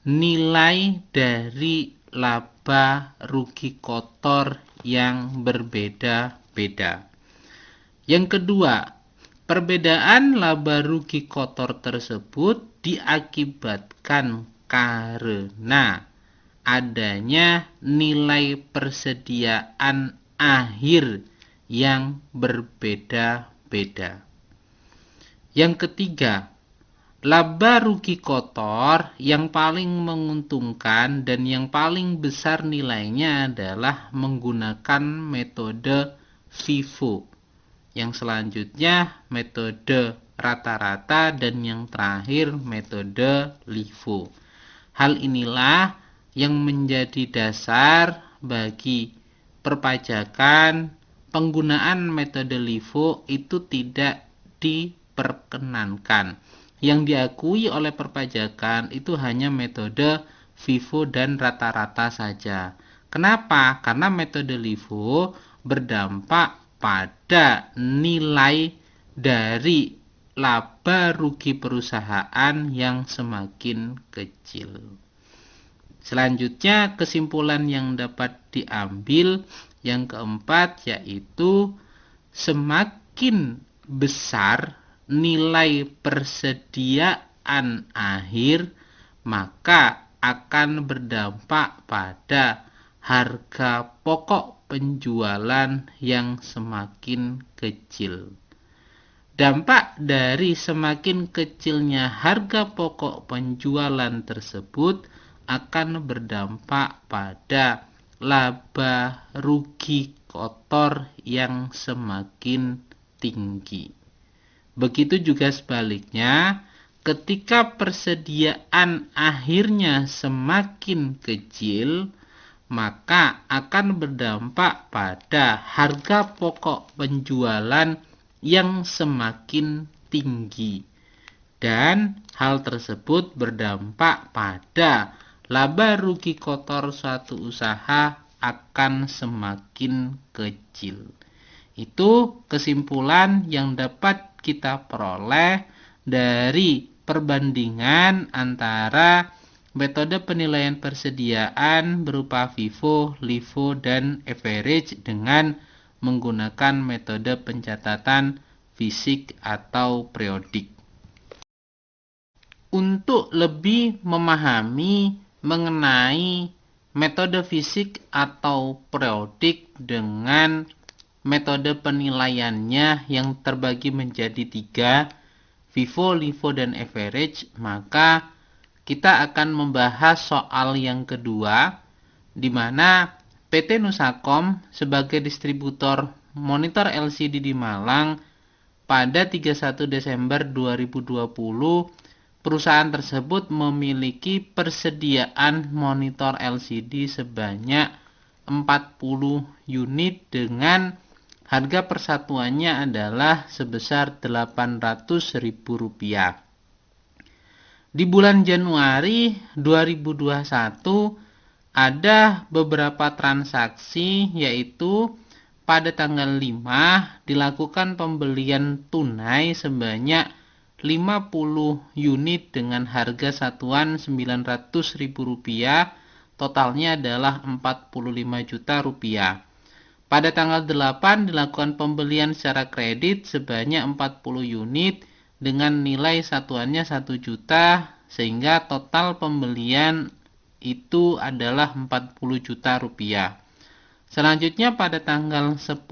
nilai dari laba rugi kotor yang berbeda-beda. Yang kedua, perbedaan laba rugi kotor tersebut diakibatkan karena adanya nilai persediaan akhir yang berbeda-beda. Yang ketiga, laba rugi kotor yang paling menguntungkan dan yang paling besar nilainya adalah menggunakan metode FIFO. Yang selanjutnya metode rata-rata dan yang terakhir metode LIFO. Hal inilah yang menjadi dasar bagi perpajakan. Penggunaan metode LIFO itu tidak diperkenankan. Yang diakui oleh perpajakan itu hanya metode FIFO dan rata-rata saja. Kenapa? Karena metode LIFO berdampak pada nilai dari laba rugi perusahaan yang semakin kecil. Selanjutnya, kesimpulan yang dapat diambil yang keempat yaitu semakin besar nilai persediaan akhir maka akan berdampak pada harga pokok penjualan yang semakin kecil. Dampak dari semakin kecilnya harga pokok penjualan tersebut akan berdampak pada laba rugi kotor yang semakin tinggi. Begitu juga sebaliknya, ketika persediaan akhirnya semakin kecil, maka akan berdampak pada harga pokok penjualan yang semakin tinggi. Dan hal tersebut berdampak pada laba rugi kotor suatu usaha akan semakin kecil. Itu kesimpulan yang dapat kita peroleh dari perbandingan antara metode penilaian persediaan berupa FIFO, LIFO, dan average dengan menggunakan metode pencatatan fisik atau periodik. Untuk lebih memahami mengenai metode fisik atau periodik dengan metode penilaiannya yang terbagi menjadi 3, FIFO, LIFO, dan average, maka kita akan membahas soal yang kedua, di mana PT Nusakom sebagai distributor monitor LCD di Malang pada 31 Desember 2020, perusahaan tersebut memiliki persediaan monitor LCD sebanyak 40 unit dengan harga persatuannya adalah sebesar Rp800.000. Di bulan Januari 2021 ada beberapa transaksi, yaitu pada tanggal 5 dilakukan pembelian tunai sebanyak 50 unit dengan harga satuan Rp900.000, totalnya adalah Rp45 juta. Pada tanggal 8 dilakukan pembelian secara kredit sebanyak 40 unit dengan nilai satuannya 1 juta, sehingga total pembelian itu adalah Rp40 juta. Selanjutnya pada tanggal 10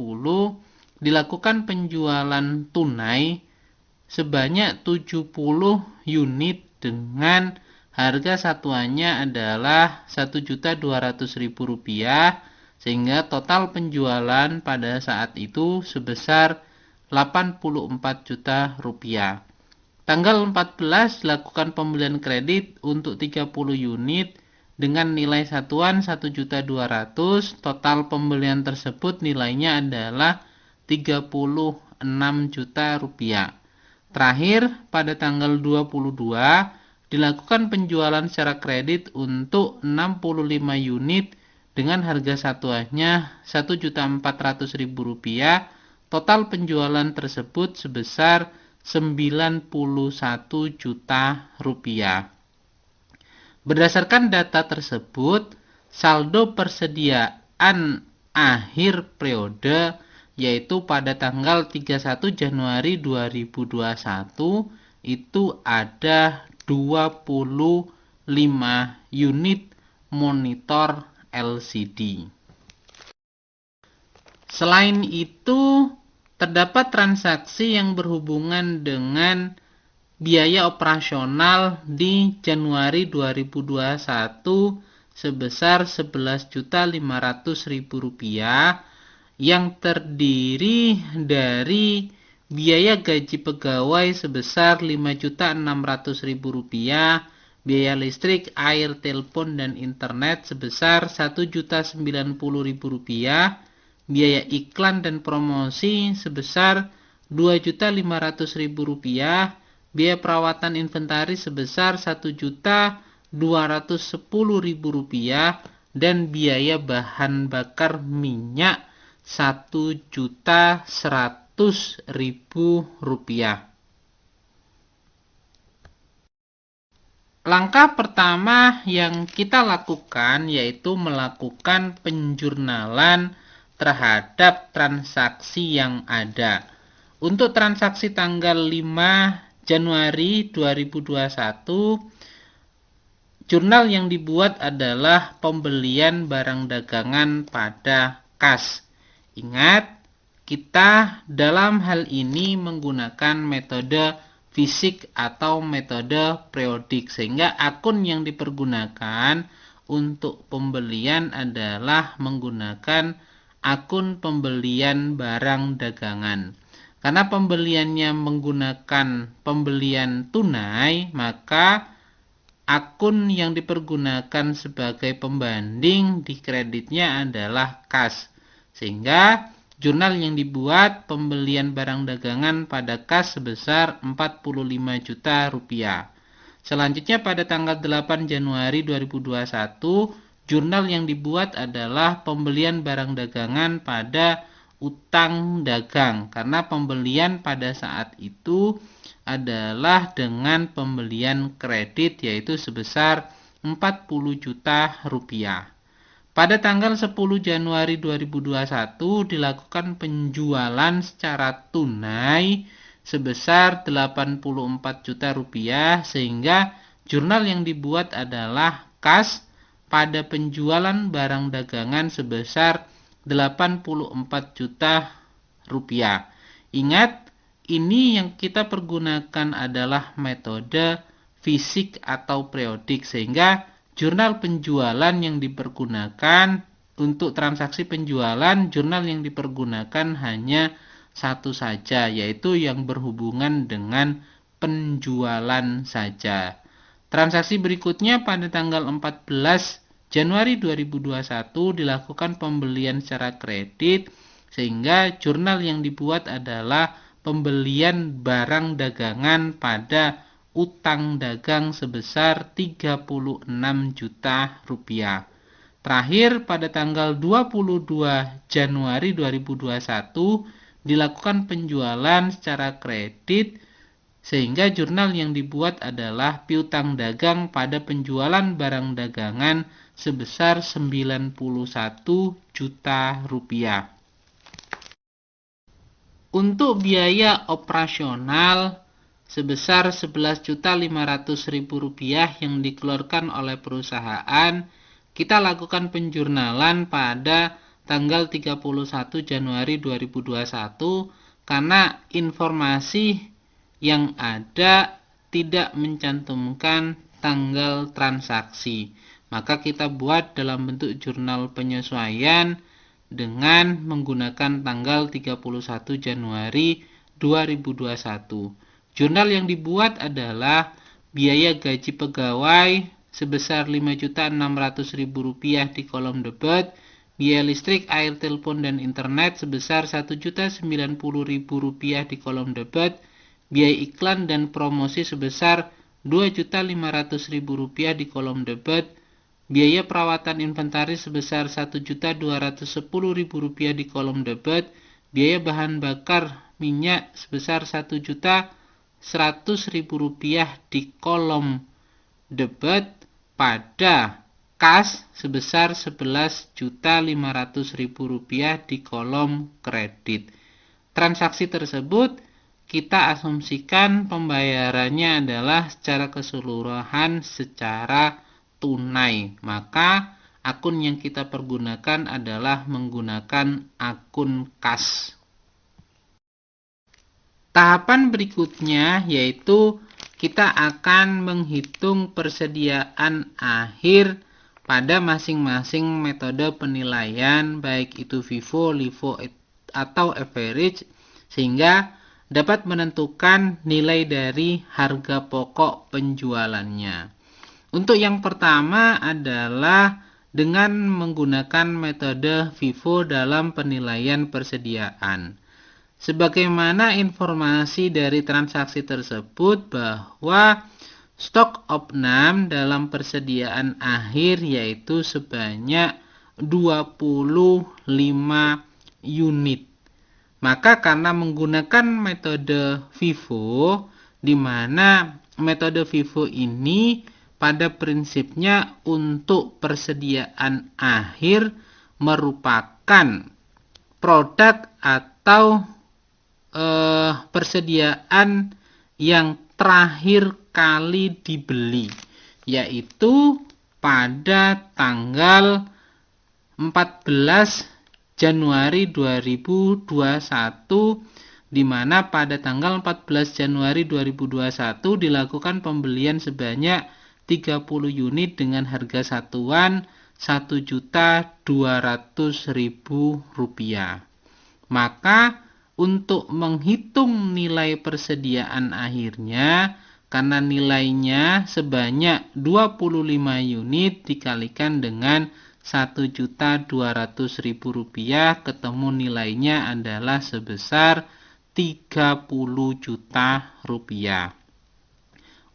dilakukan penjualan tunai sebanyak 70 unit dengan harga satuannya adalah Rp1.200.000, sehingga total penjualan pada saat itu sebesar Rp84 juta. Tanggal 14 dilakukan pembelian kredit untuk 30 unit dengan nilai satuan Rp1.200.000. Total pembelian tersebut nilainya adalah Rp36 juta. Terakhir, pada tanggal 22 dilakukan penjualan secara kredit untuk 65 unit dengan harga satuannya Rp1.400.000. Total penjualan tersebut sebesar Rp91 juta. Berdasarkan data tersebut, saldo persediaan akhir periode yaitu pada tanggal 31 Januari 2021 itu ada Rp25 unit monitor LCD. Selain itu, terdapat transaksi yang berhubungan dengan biaya operasional di Januari 2021 sebesar Rp11.500.000 yang terdiri dari biaya gaji pegawai sebesar Rp5.600.000, biaya listrik, air, telepon, dan internet sebesar Rp1.090.000, biaya iklan dan promosi sebesar Rp2.500.000, biaya perawatan inventaris sebesar Rp1.210.000, dan biaya bahan bakar minyak Rp1.100.000. Langkah pertama yang kita lakukan yaitu melakukan penjurnalan terhadap transaksi yang ada. Untuk transaksi tanggal 5 Januari 2021, jurnal yang dibuat adalah pembelian barang dagangan pada kas. Ingat, kita dalam hal ini menggunakan metode fisik atau metode periodik, sehingga akun yang dipergunakan untuk pembelian adalah menggunakan akun pembelian barang dagangan. Karena pembeliannya menggunakan pembelian tunai, maka akun yang dipergunakan sebagai pembanding di kreditnya adalah kas. Sehingga jurnal yang dibuat pembelian barang dagangan pada kas sebesar Rp45 juta. Selanjutnya pada tanggal 8 Januari 2021, jurnal yang dibuat adalah pembelian barang dagangan pada utang dagang, karena pembelian pada saat itu adalah dengan pembelian kredit yaitu sebesar Rp40 juta. Pada tanggal 10 Januari 2021 dilakukan penjualan secara tunai sebesar Rp84 juta, sehingga jurnal yang dibuat adalah kas pada penjualan barang dagangan sebesar Rp84 juta. Ingat, ini yang kita pergunakan adalah metode fisik atau periodik, sehingga jurnal penjualan yang dipergunakan untuk transaksi penjualan, jurnal yang dipergunakan hanya satu saja, yaitu yang berhubungan dengan penjualan saja. Transaksi berikutnya pada tanggal 14 Januari 2021 dilakukan pembelian secara kredit, sehingga jurnal yang dibuat adalah pembelian barang dagangan pada utang dagang sebesar Rp36 juta. Terakhir pada tanggal 22 Januari 2021 dilakukan penjualan secara kredit, sehingga jurnal yang dibuat adalah piutang dagang pada penjualan barang dagangan sebesar Rp91 juta. Untuk biaya operasional sebesar Rp11.500.000 yang dikeluarkan oleh perusahaan, kita lakukan penjurnalan pada tanggal 31 Januari 2021 karena informasi yang ada tidak mencantumkan tanggal transaksi. Maka kita buat dalam bentuk jurnal penyesuaian dengan menggunakan tanggal 31 Januari 2021. Jurnal yang dibuat adalah biaya gaji pegawai sebesar Rp5.600.000 di kolom debit, biaya listrik, air, telepon, dan internet sebesar Rp1.090.000 di kolom debit, biaya iklan dan promosi sebesar Rp2.500.000 di kolom debit, biaya perawatan inventaris sebesar Rp1.210.000 di kolom debit, biaya bahan bakar minyak sebesar Rp1.100.000 di kolom debit, pada kas sebesar Rp11.500.000 di kolom kredit. Transaksi tersebut kita asumsikan pembayarannya adalah secara keseluruhan secara tunai. Maka akun yang kita pergunakan adalah menggunakan akun kas. Tahapan berikutnya yaitu kita akan menghitung persediaan akhir pada masing-masing metode penilaian, baik itu FIFO, LIFO, atau average, sehingga dapat menentukan nilai dari harga pokok penjualannya. Untuk yang pertama adalah dengan menggunakan metode FIFO dalam penilaian persediaan. Sebagaimana informasi dari transaksi tersebut bahwa stok opnam dalam persediaan akhir yaitu sebanyak 25 unit. Maka karena menggunakan metode FIFO, di mana metode FIFO ini pada prinsipnya untuk persediaan akhir merupakan produk atau persediaan yang terakhir kali dibeli, yaitu pada tanggal 14 Januari 2021, di mana pada tanggal 14 Januari 2021 dilakukan pembelian sebanyak 30 unit dengan harga satuan Rp1.200.000. Maka untuk menghitung nilai persediaan akhirnya, karena nilainya sebanyak 25 unit dikalikan dengan Rp1.200.000, ketemu nilainya adalah sebesar Rp30 juta.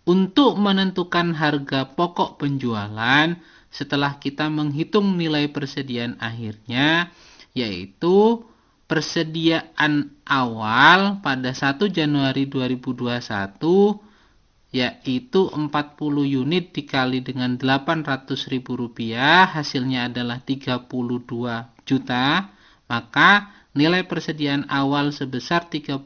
Untuk menentukan harga pokok penjualan setelah kita menghitung nilai persediaan akhirnya, yaitu persediaan awal pada 1 Januari 2021 yaitu 40 unit dikali dengan Rp800.000, hasilnya adalah 32 juta. Maka nilai persediaan awal sebesar 32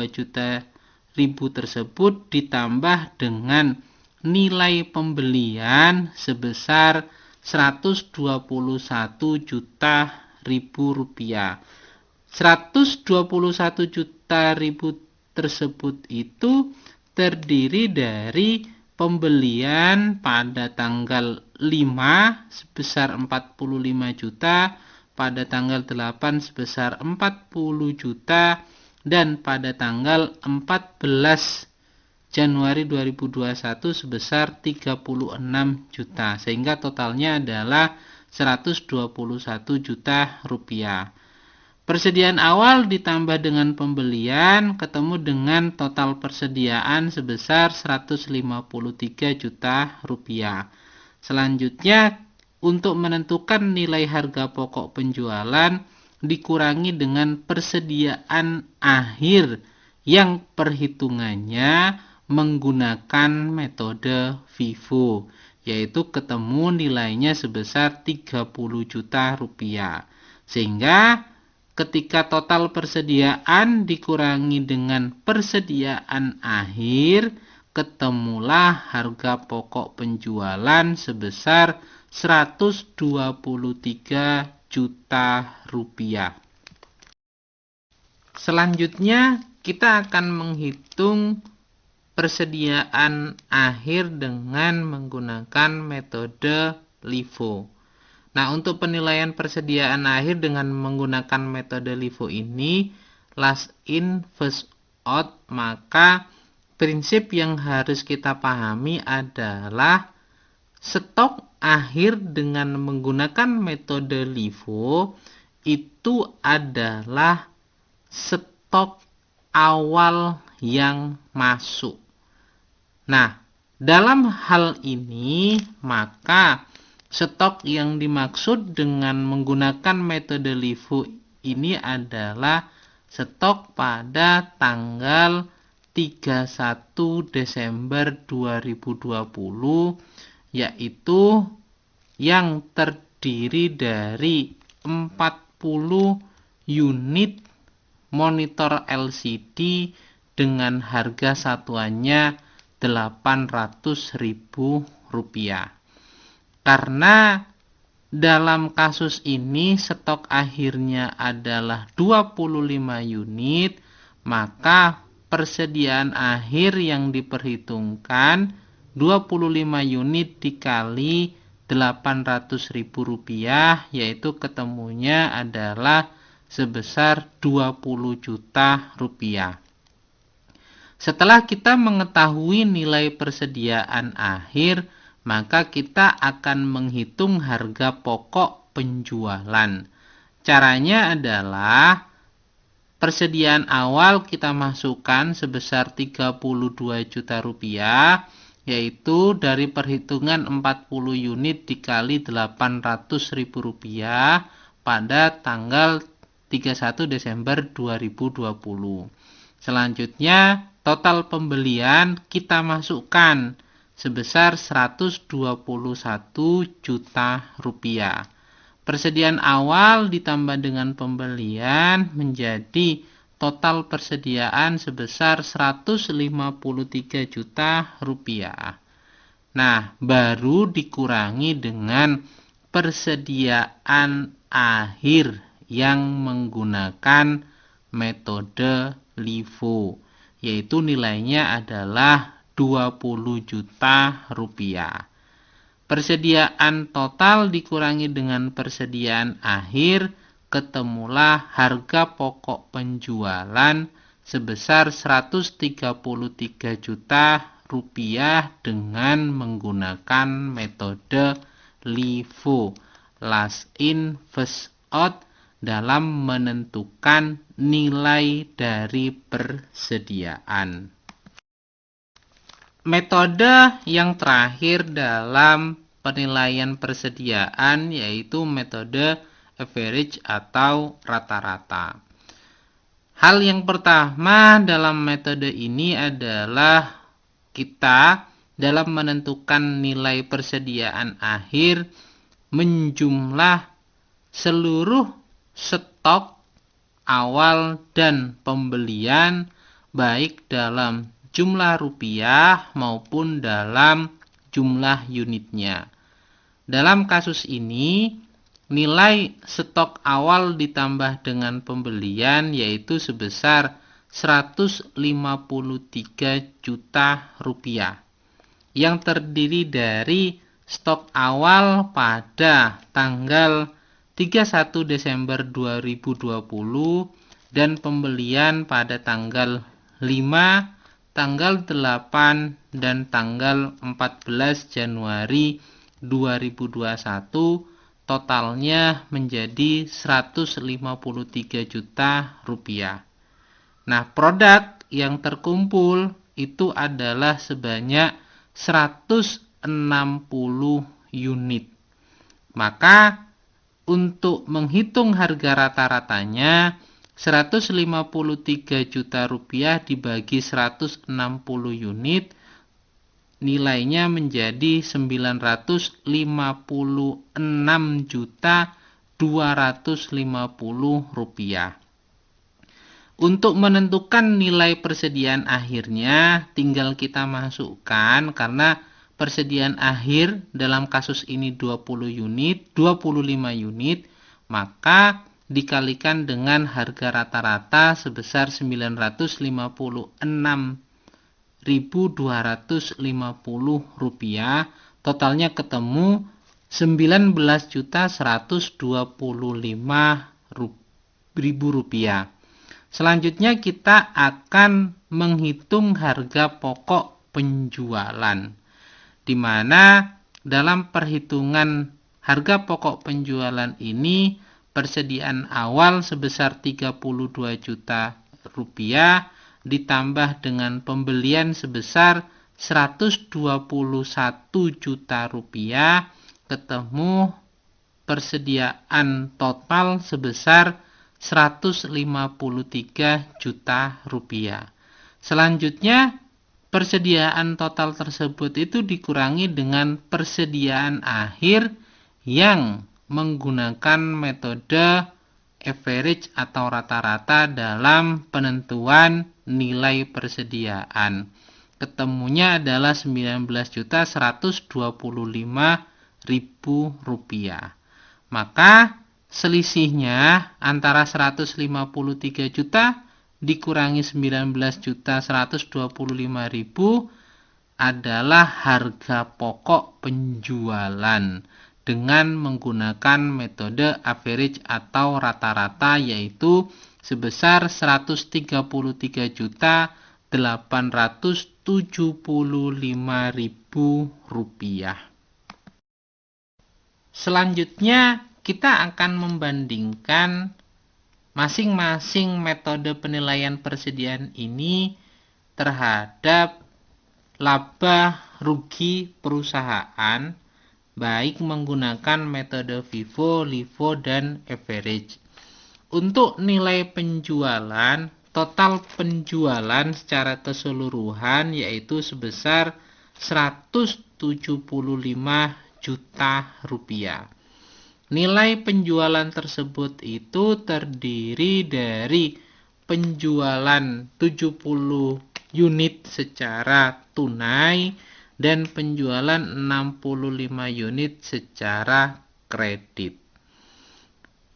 juta ribu tersebut ditambah dengan nilai pembelian sebesar 121 juta ribu rupiah. 121 juta ribu tersebut itu terdiri dari pembelian pada tanggal 5 sebesar 45 juta, pada tanggal 8 sebesar 40 juta, dan pada tanggal 14 Januari 2021 sebesar 36 juta, sehingga totalnya adalah 121 juta rupiah. Persediaan awal ditambah dengan pembelian ketemu dengan total persediaan sebesar 153 juta rupiah. Selanjutnya, untuk menentukan nilai harga pokok penjualan dikurangi dengan persediaan akhir yang perhitungannya menggunakan metode FIFO, yaitu ketemu nilainya sebesar 30 juta rupiah. Sehingga ketika total persediaan dikurangi dengan persediaan akhir, ketemulah harga pokok penjualan sebesar 123 juta rupiah. Selanjutnya kita akan menghitung persediaan akhir dengan menggunakan metode LIFO. Nah, untuk penilaian persediaan akhir dengan menggunakan metode LIFO ini, last in first out, maka prinsip yang harus kita pahami adalah stok akhir dengan menggunakan metode LIFO itu adalah stok awal yang masuk. Nah, dalam hal ini maka stok yang dimaksud dengan menggunakan metode LIFO ini adalah stok pada tanggal 31 Desember 2020, yaitu yang terdiri dari 40 unit monitor LCD dengan harga satuannya Rp800.000. Karena dalam kasus ini stok akhirnya adalah 25 unit, maka persediaan akhir yang diperhitungkan 25 unit dikali Rp800.000, yaitu ketemunya adalah sebesar Rp20 juta. Setelah kita mengetahui nilai persediaan akhir, maka kita akan menghitung harga pokok penjualan. Caranya adalah persediaan awal kita masukkan sebesar Rp32 juta, yaitu dari perhitungan 40 unit dikali Rp800.000 pada tanggal 31 Desember 2020. Selanjutnya, total pembelian kita masukkan sebesar Rp121 juta. Persediaan awal ditambah dengan pembelian menjadi total persediaan sebesar Rp153 juta. Nah, baru dikurangi dengan persediaan akhir yang menggunakan metode LIFO, yaitu nilainya adalah Rp20 juta. Persediaan total dikurangi dengan persediaan akhir, ketemulah harga pokok penjualan sebesar Rp133 juta dengan menggunakan metode LIFO, last in first out, dalam menentukan nilai dari persediaan. Metode yang terakhir dalam penilaian persediaan yaitu metode average atau rata-rata. Hal yang pertama dalam metode ini adalah kita dalam menentukan nilai persediaan akhir menjumlah seluruh stok awal dan pembelian baik dalam jumlah rupiah maupun dalam jumlah unitnya. Dalam kasus ini, nilai stok awal ditambah dengan pembelian yaitu sebesar Rp153 juta yang terdiri dari stok awal pada tanggal 31 Desember 2020 dan pembelian pada tanggal 5, tanggal 8, dan tanggal 14 Januari 2021, totalnya menjadi Rp153 juta. Nah, produk yang terkumpul itu adalah sebanyak 160 unit. Maka untuk menghitung harga rata-ratanya, Rp153 juta dibagi 160 unit, nilainya menjadi Rp956.250. Untuk menentukan nilai persediaan akhirnya tinggal kita masukkan, karena persediaan akhir dalam kasus ini 25 unit, maka dikalikan dengan harga rata-rata sebesar Rp19.250, totalnya ketemu Rp19.125. Selanjutnya kita akan menghitung harga pokok penjualan, di mana dalam perhitungan harga pokok penjualan ini persediaan awal sebesar Rp32 juta ditambah dengan pembelian sebesar Rp121 juta, ketemu persediaan total sebesar Rp153 juta. Selanjutnya, persediaan total tersebut itu dikurangi dengan persediaan akhir yang menggunakan metode average atau rata-rata dalam penentuan nilai persediaan. Ketemunya adalah Rp19.125.000. Maka selisihnya antara 153 juta dikurangi 19.125.000 adalah harga pokok penjualan dengan menggunakan metode average atau rata-rata, yaitu sebesar Rp133.875.000. Selanjutnya kita akan membandingkan masing-masing metode penilaian persediaan ini terhadap laba rugi perusahaan, baik menggunakan metode FIFO, LIFO, dan average. Untuk nilai penjualan, total penjualan secara keseluruhan yaitu sebesar Rp175 juta. Nilai penjualan tersebut itu terdiri dari penjualan 70 unit secara tunai dan penjualan 65 unit secara kredit.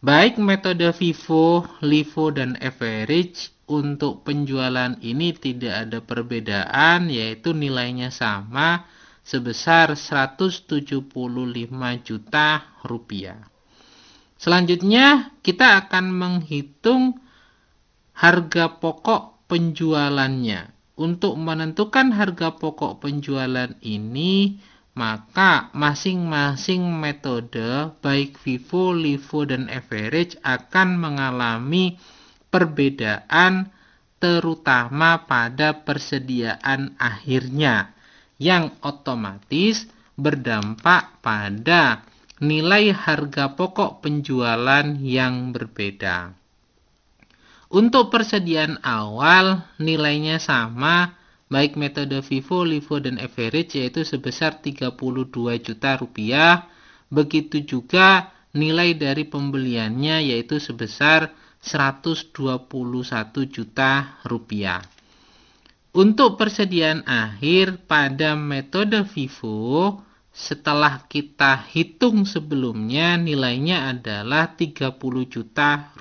Baik metode FIFO, LIFO, dan average, untuk penjualan ini tidak ada perbedaan, yaitu nilainya sama sebesar Rp175 juta. Selanjutnya kita akan menghitung harga pokok penjualannya. Untuk menentukan harga pokok penjualan ini, maka masing-masing metode baik FIFO, LIFO, dan average akan mengalami perbedaan, terutama pada persediaan akhirnya, yang otomatis berdampak pada nilai harga pokok penjualan yang berbeda. Untuk persediaan awal, nilainya sama, baik metode FIFO, LIFO, dan average, yaitu sebesar Rp32 juta. Begitu juga nilai dari pembeliannya, yaitu sebesar Rp121 juta. Untuk persediaan akhir pada metode FIFO, setelah kita hitung sebelumnya, nilainya adalah Rp30 juta.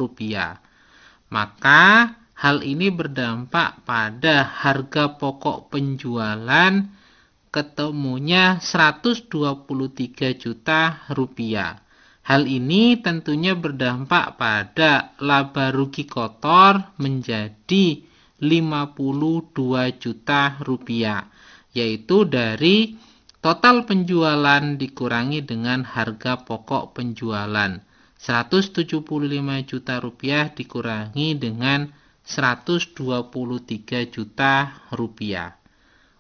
Maka hal ini berdampak pada harga pokok penjualan, ketemunya Rp123 juta. Hal ini tentunya berdampak pada laba rugi kotor menjadi Rp52 juta, yaitu dari total penjualan dikurangi dengan harga pokok penjualan. Rp175 juta dikurangi dengan Rp123 juta.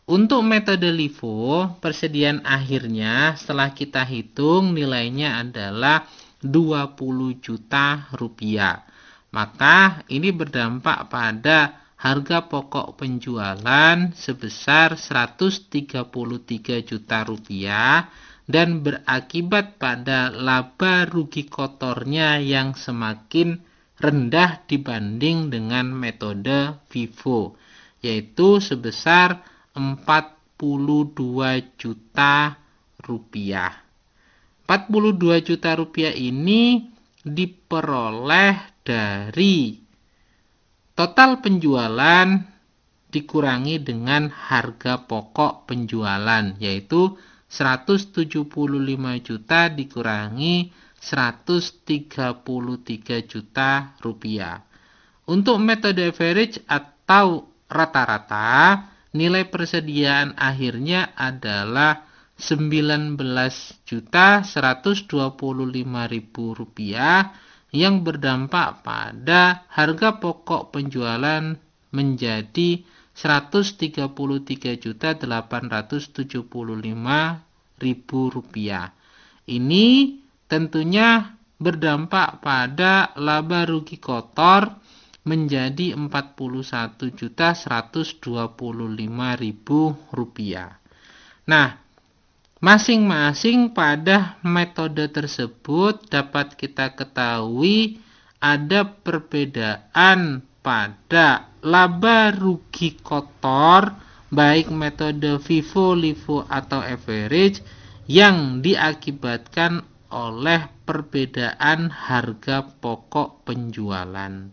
Untuk metode LIFO, persediaan akhirnya setelah kita hitung nilainya adalah Rp20 juta. Maka ini berdampak pada harga pokok penjualan sebesar Rp133 juta dan berakibat pada laba rugi kotornya yang semakin rendah dibanding dengan metode FIFO, yaitu sebesar Rp42 juta. Rp42 juta ini diperoleh dari total penjualan dikurangi dengan harga pokok penjualan, yaitu Rp175 juta dikurangi Rp133 juta. Untuk metode average atau rata-rata, nilai persediaan akhirnya adalah Rp19.125.000 yang berdampak pada harga pokok penjualan menjadi Rp133.875.000. Ini tentunya berdampak pada laba rugi kotor menjadi Rp41.125.000. Nah, masing-masing pada metode tersebut dapat kita ketahui ada perbedaan pada laba rugi kotor baik metode FIFO, LIFO atau average yang diakibatkan oleh perbedaan harga pokok penjualan.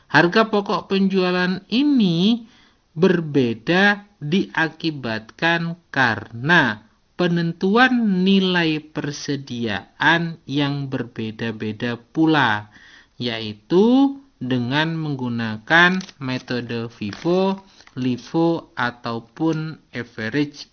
Harga pokok penjualan ini berbeda diakibatkan karena penentuan nilai persediaan yang berbeda-beda pula, yaitu dengan menggunakan metode FIFO, LIFO ataupun average.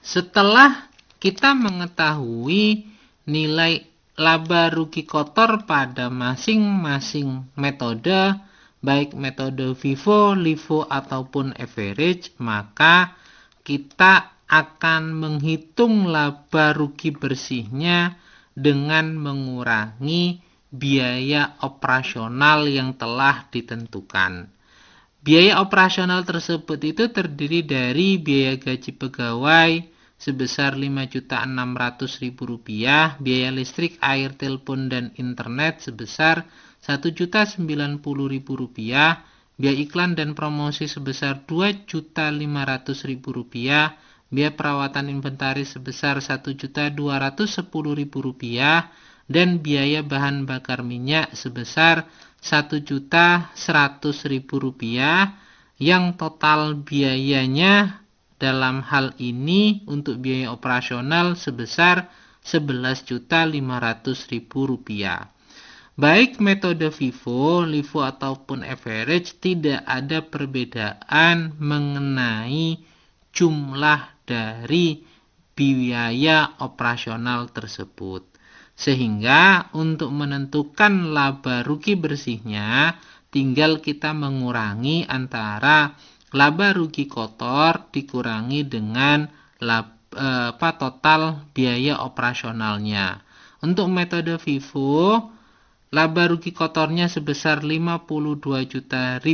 Setelah kita mengetahui nilai laba rugi kotor pada masing-masing metode, baik metode FIFO, LIFO ataupun average, maka kita akan menghitung laba rugi bersihnya dengan mengurangi biaya operasional yang telah ditentukan. Biaya operasional tersebut itu terdiri dari biaya gaji pegawai sebesar Rp5.600.000, biaya listrik, air, telepon, dan internet sebesar Rp1.090.000, biaya iklan dan promosi sebesar Rp2.500.000, biaya perawatan inventaris sebesar Rp1.210.000, dan biaya bahan bakar minyak sebesar Rp1.100.000, yang total biayanya dalam hal ini untuk biaya operasional sebesar Rp11.500.000. Baik metode FIFO, LIFO ataupun average, tidak ada perbedaan mengenai jumlah dari biaya operasional tersebut. Sehingga untuk menentukan laba rugi bersihnya, tinggal kita mengurangi antara laba rugi kotor dikurangi dengan total biaya operasionalnya. Untuk metode FIFO, laba rugi kotornya sebesar Rp52.000.000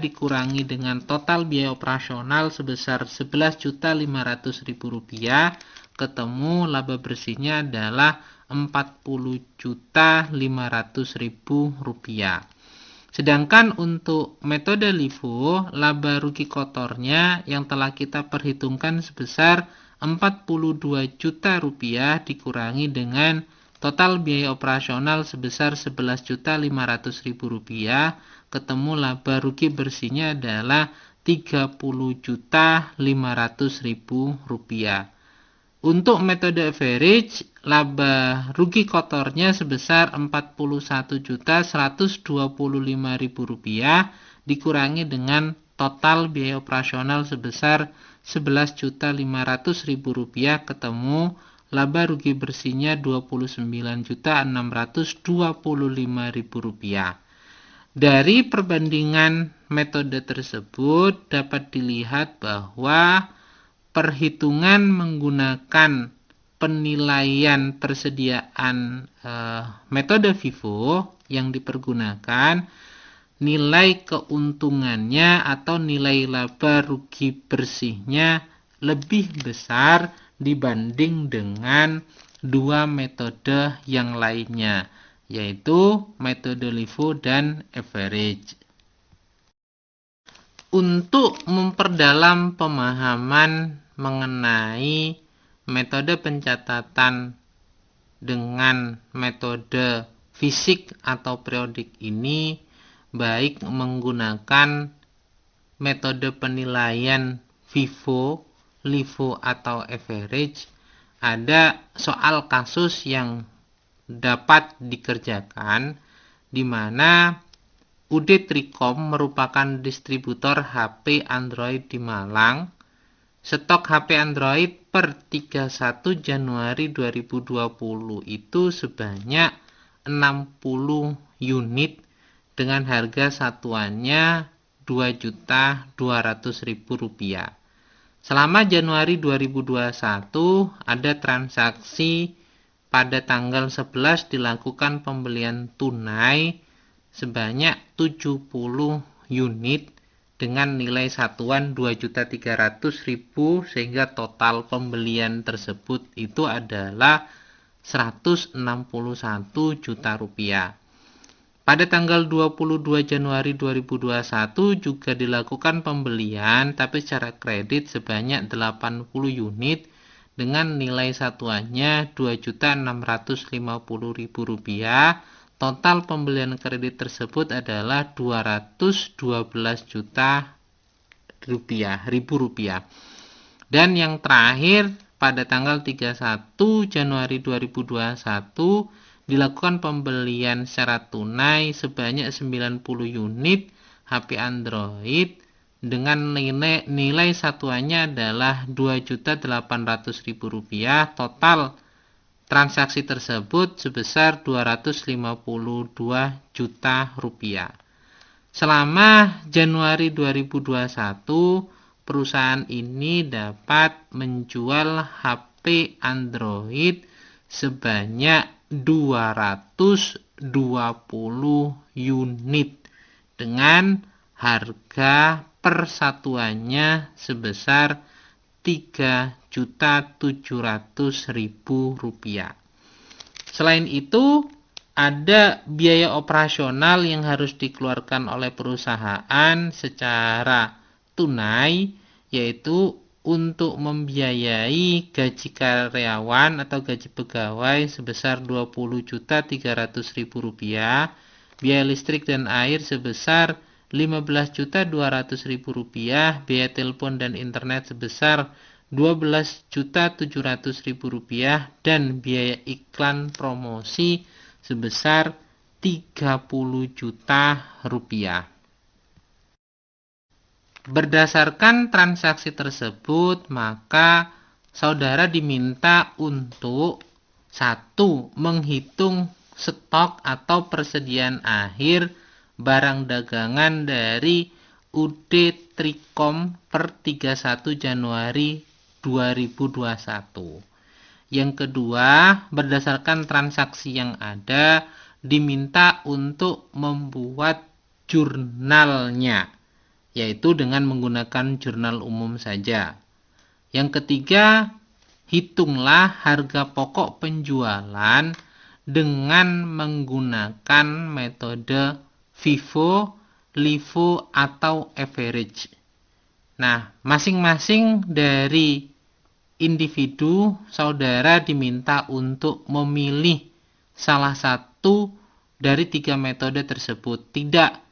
dikurangi dengan total biaya operasional sebesar Rp11.500.000, ketemu laba bersihnya adalah Rp40.500.000. Sedangkan untuk metode LIFO, laba rugi kotornya yang telah kita perhitungkan sebesar Rp42 juta dikurangi dengan total biaya operasional sebesar Rp11.500.000, ketemu laba rugi bersihnya adalah Rp30.500.000. Untuk metode average, laba rugi kotornya sebesar Rp41.125.000 dikurangi dengan total biaya operasional sebesar Rp11.500.000, ketemu laba rugi bersihnya Rp29.625.000. Dari perbandingan metode tersebut dapat dilihat bahwa perhitungan menggunakan penilaian persediaan metode FIFO yang dipergunakan, nilai keuntungannya atau nilai laba rugi bersihnya lebih besar dibanding dengan dua metode yang lainnya, yaitu metode LIFO dan average. Untuk memperdalam pemahaman mengenai metode pencatatan dengan metode fisik atau periodik ini, baik menggunakan metode penilaian FIFO, LIFO atau average, ada soal kasus yang dapat dikerjakan di mana UD Tricom merupakan distributor HP Android di Malang. Stok HP Android per 31 Januari 2020 itu sebanyak 60 unit dengan harga satuannya Rp2.200.000. Selama Januari 2021 ada transaksi pada tanggal 11 dilakukan pembelian tunai sebanyak 70 unit dengan nilai satuan Rp2.300.000, sehingga total pembelian tersebut itu adalah Rp161 juta. Pada tanggal 22 Januari 2021 juga dilakukan pembelian tapi secara kredit sebanyak 80 unit dengan nilai satuannya Rp2.650.000. Total pembelian kredit tersebut adalah Rp212 juta. Dan yang terakhir pada tanggal 31 Januari 2021 dilakukan pembelian secara tunai sebanyak 90 unit HP Android dengan nilai satuannya adalah Rp2.800.000. Total transaksi tersebut sebesar Rp252 juta. Selama Januari 2021, perusahaan ini dapat menjual HP Android sebanyak 220 unit dengan harga persatuannya sebesar Rp3.700.000. Selain itu, ada biaya operasional yang harus dikeluarkan oleh perusahaan secara tunai, yaitu untuk membiayai gaji karyawan atau gaji pegawai sebesar Rp20.300.000, biaya listrik dan air sebesar Rp15.200.000, biaya telepon dan internet sebesar Rp12.700.000, dan biaya iklan promosi sebesar Rp30 juta. Berdasarkan transaksi tersebut, maka saudara diminta untuk 1. Menghitung stok atau persediaan akhir barang dagangan dari UD Trikom per 31 Januari 2021. Yang kedua, berdasarkan transaksi yang ada, diminta untuk membuat jurnalnya, yaitu dengan menggunakan jurnal umum saja. Yang ketiga, hitunglah harga pokok penjualan dengan menggunakan metode FIFO, LIFO, atau average. Nah, masing-masing dari individu saudara diminta untuk memilih salah satu dari 3 metode tersebut. Tidak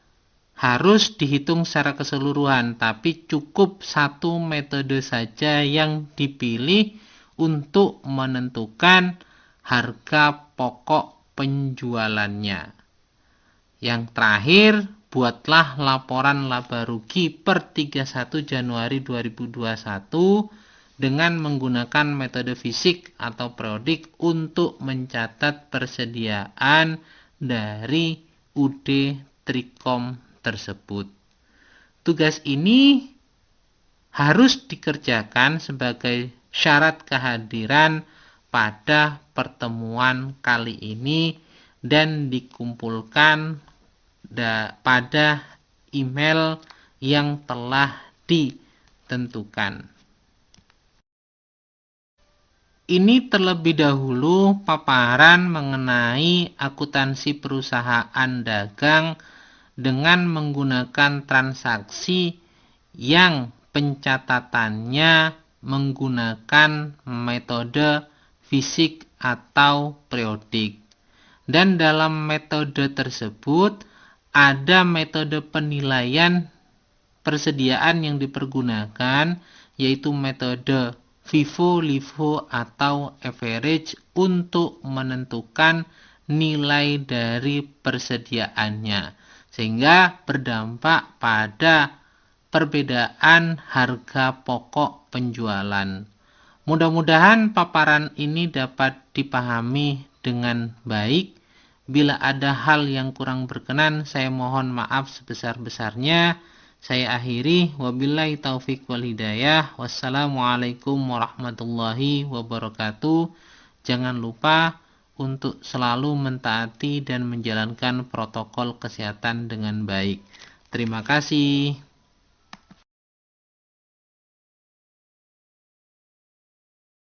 harus dihitung secara keseluruhan, tapi cukup satu metode saja yang dipilih untuk menentukan harga pokok penjualannya. Yang terakhir, buatlah laporan laba rugi per 31 Januari 2021 dengan menggunakan metode fisik atau periodik untuk mencatat persediaan dari UD Trikom tersebut. Tugas ini harus dikerjakan sebagai syarat kehadiran pada pertemuan kali ini dan dikumpulkan pada email yang telah ditentukan. Ini terlebih dahulu paparan mengenai akuntansi perusahaan dagang dengan menggunakan transaksi yang pencatatannya menggunakan metode fisik atau periodik. Dan dalam metode tersebut ada metode penilaian persediaan yang dipergunakan, yaitu metode FIFO, LIFO, atau average untuk menentukan nilai dari persediaannya, sehingga berdampak pada perbedaan harga pokok penjualan. Mudah-mudahan paparan ini dapat dipahami dengan baik. Bila ada hal yang kurang berkenan, saya mohon maaf sebesar-besarnya. Saya akhiri, wabillahi taufik wal hidayah. Wassalamualaikum warahmatullahi wabarakatuh. Jangan lupa untuk selalu mentaati dan menjalankan protokol kesehatan dengan baik. Terima kasih.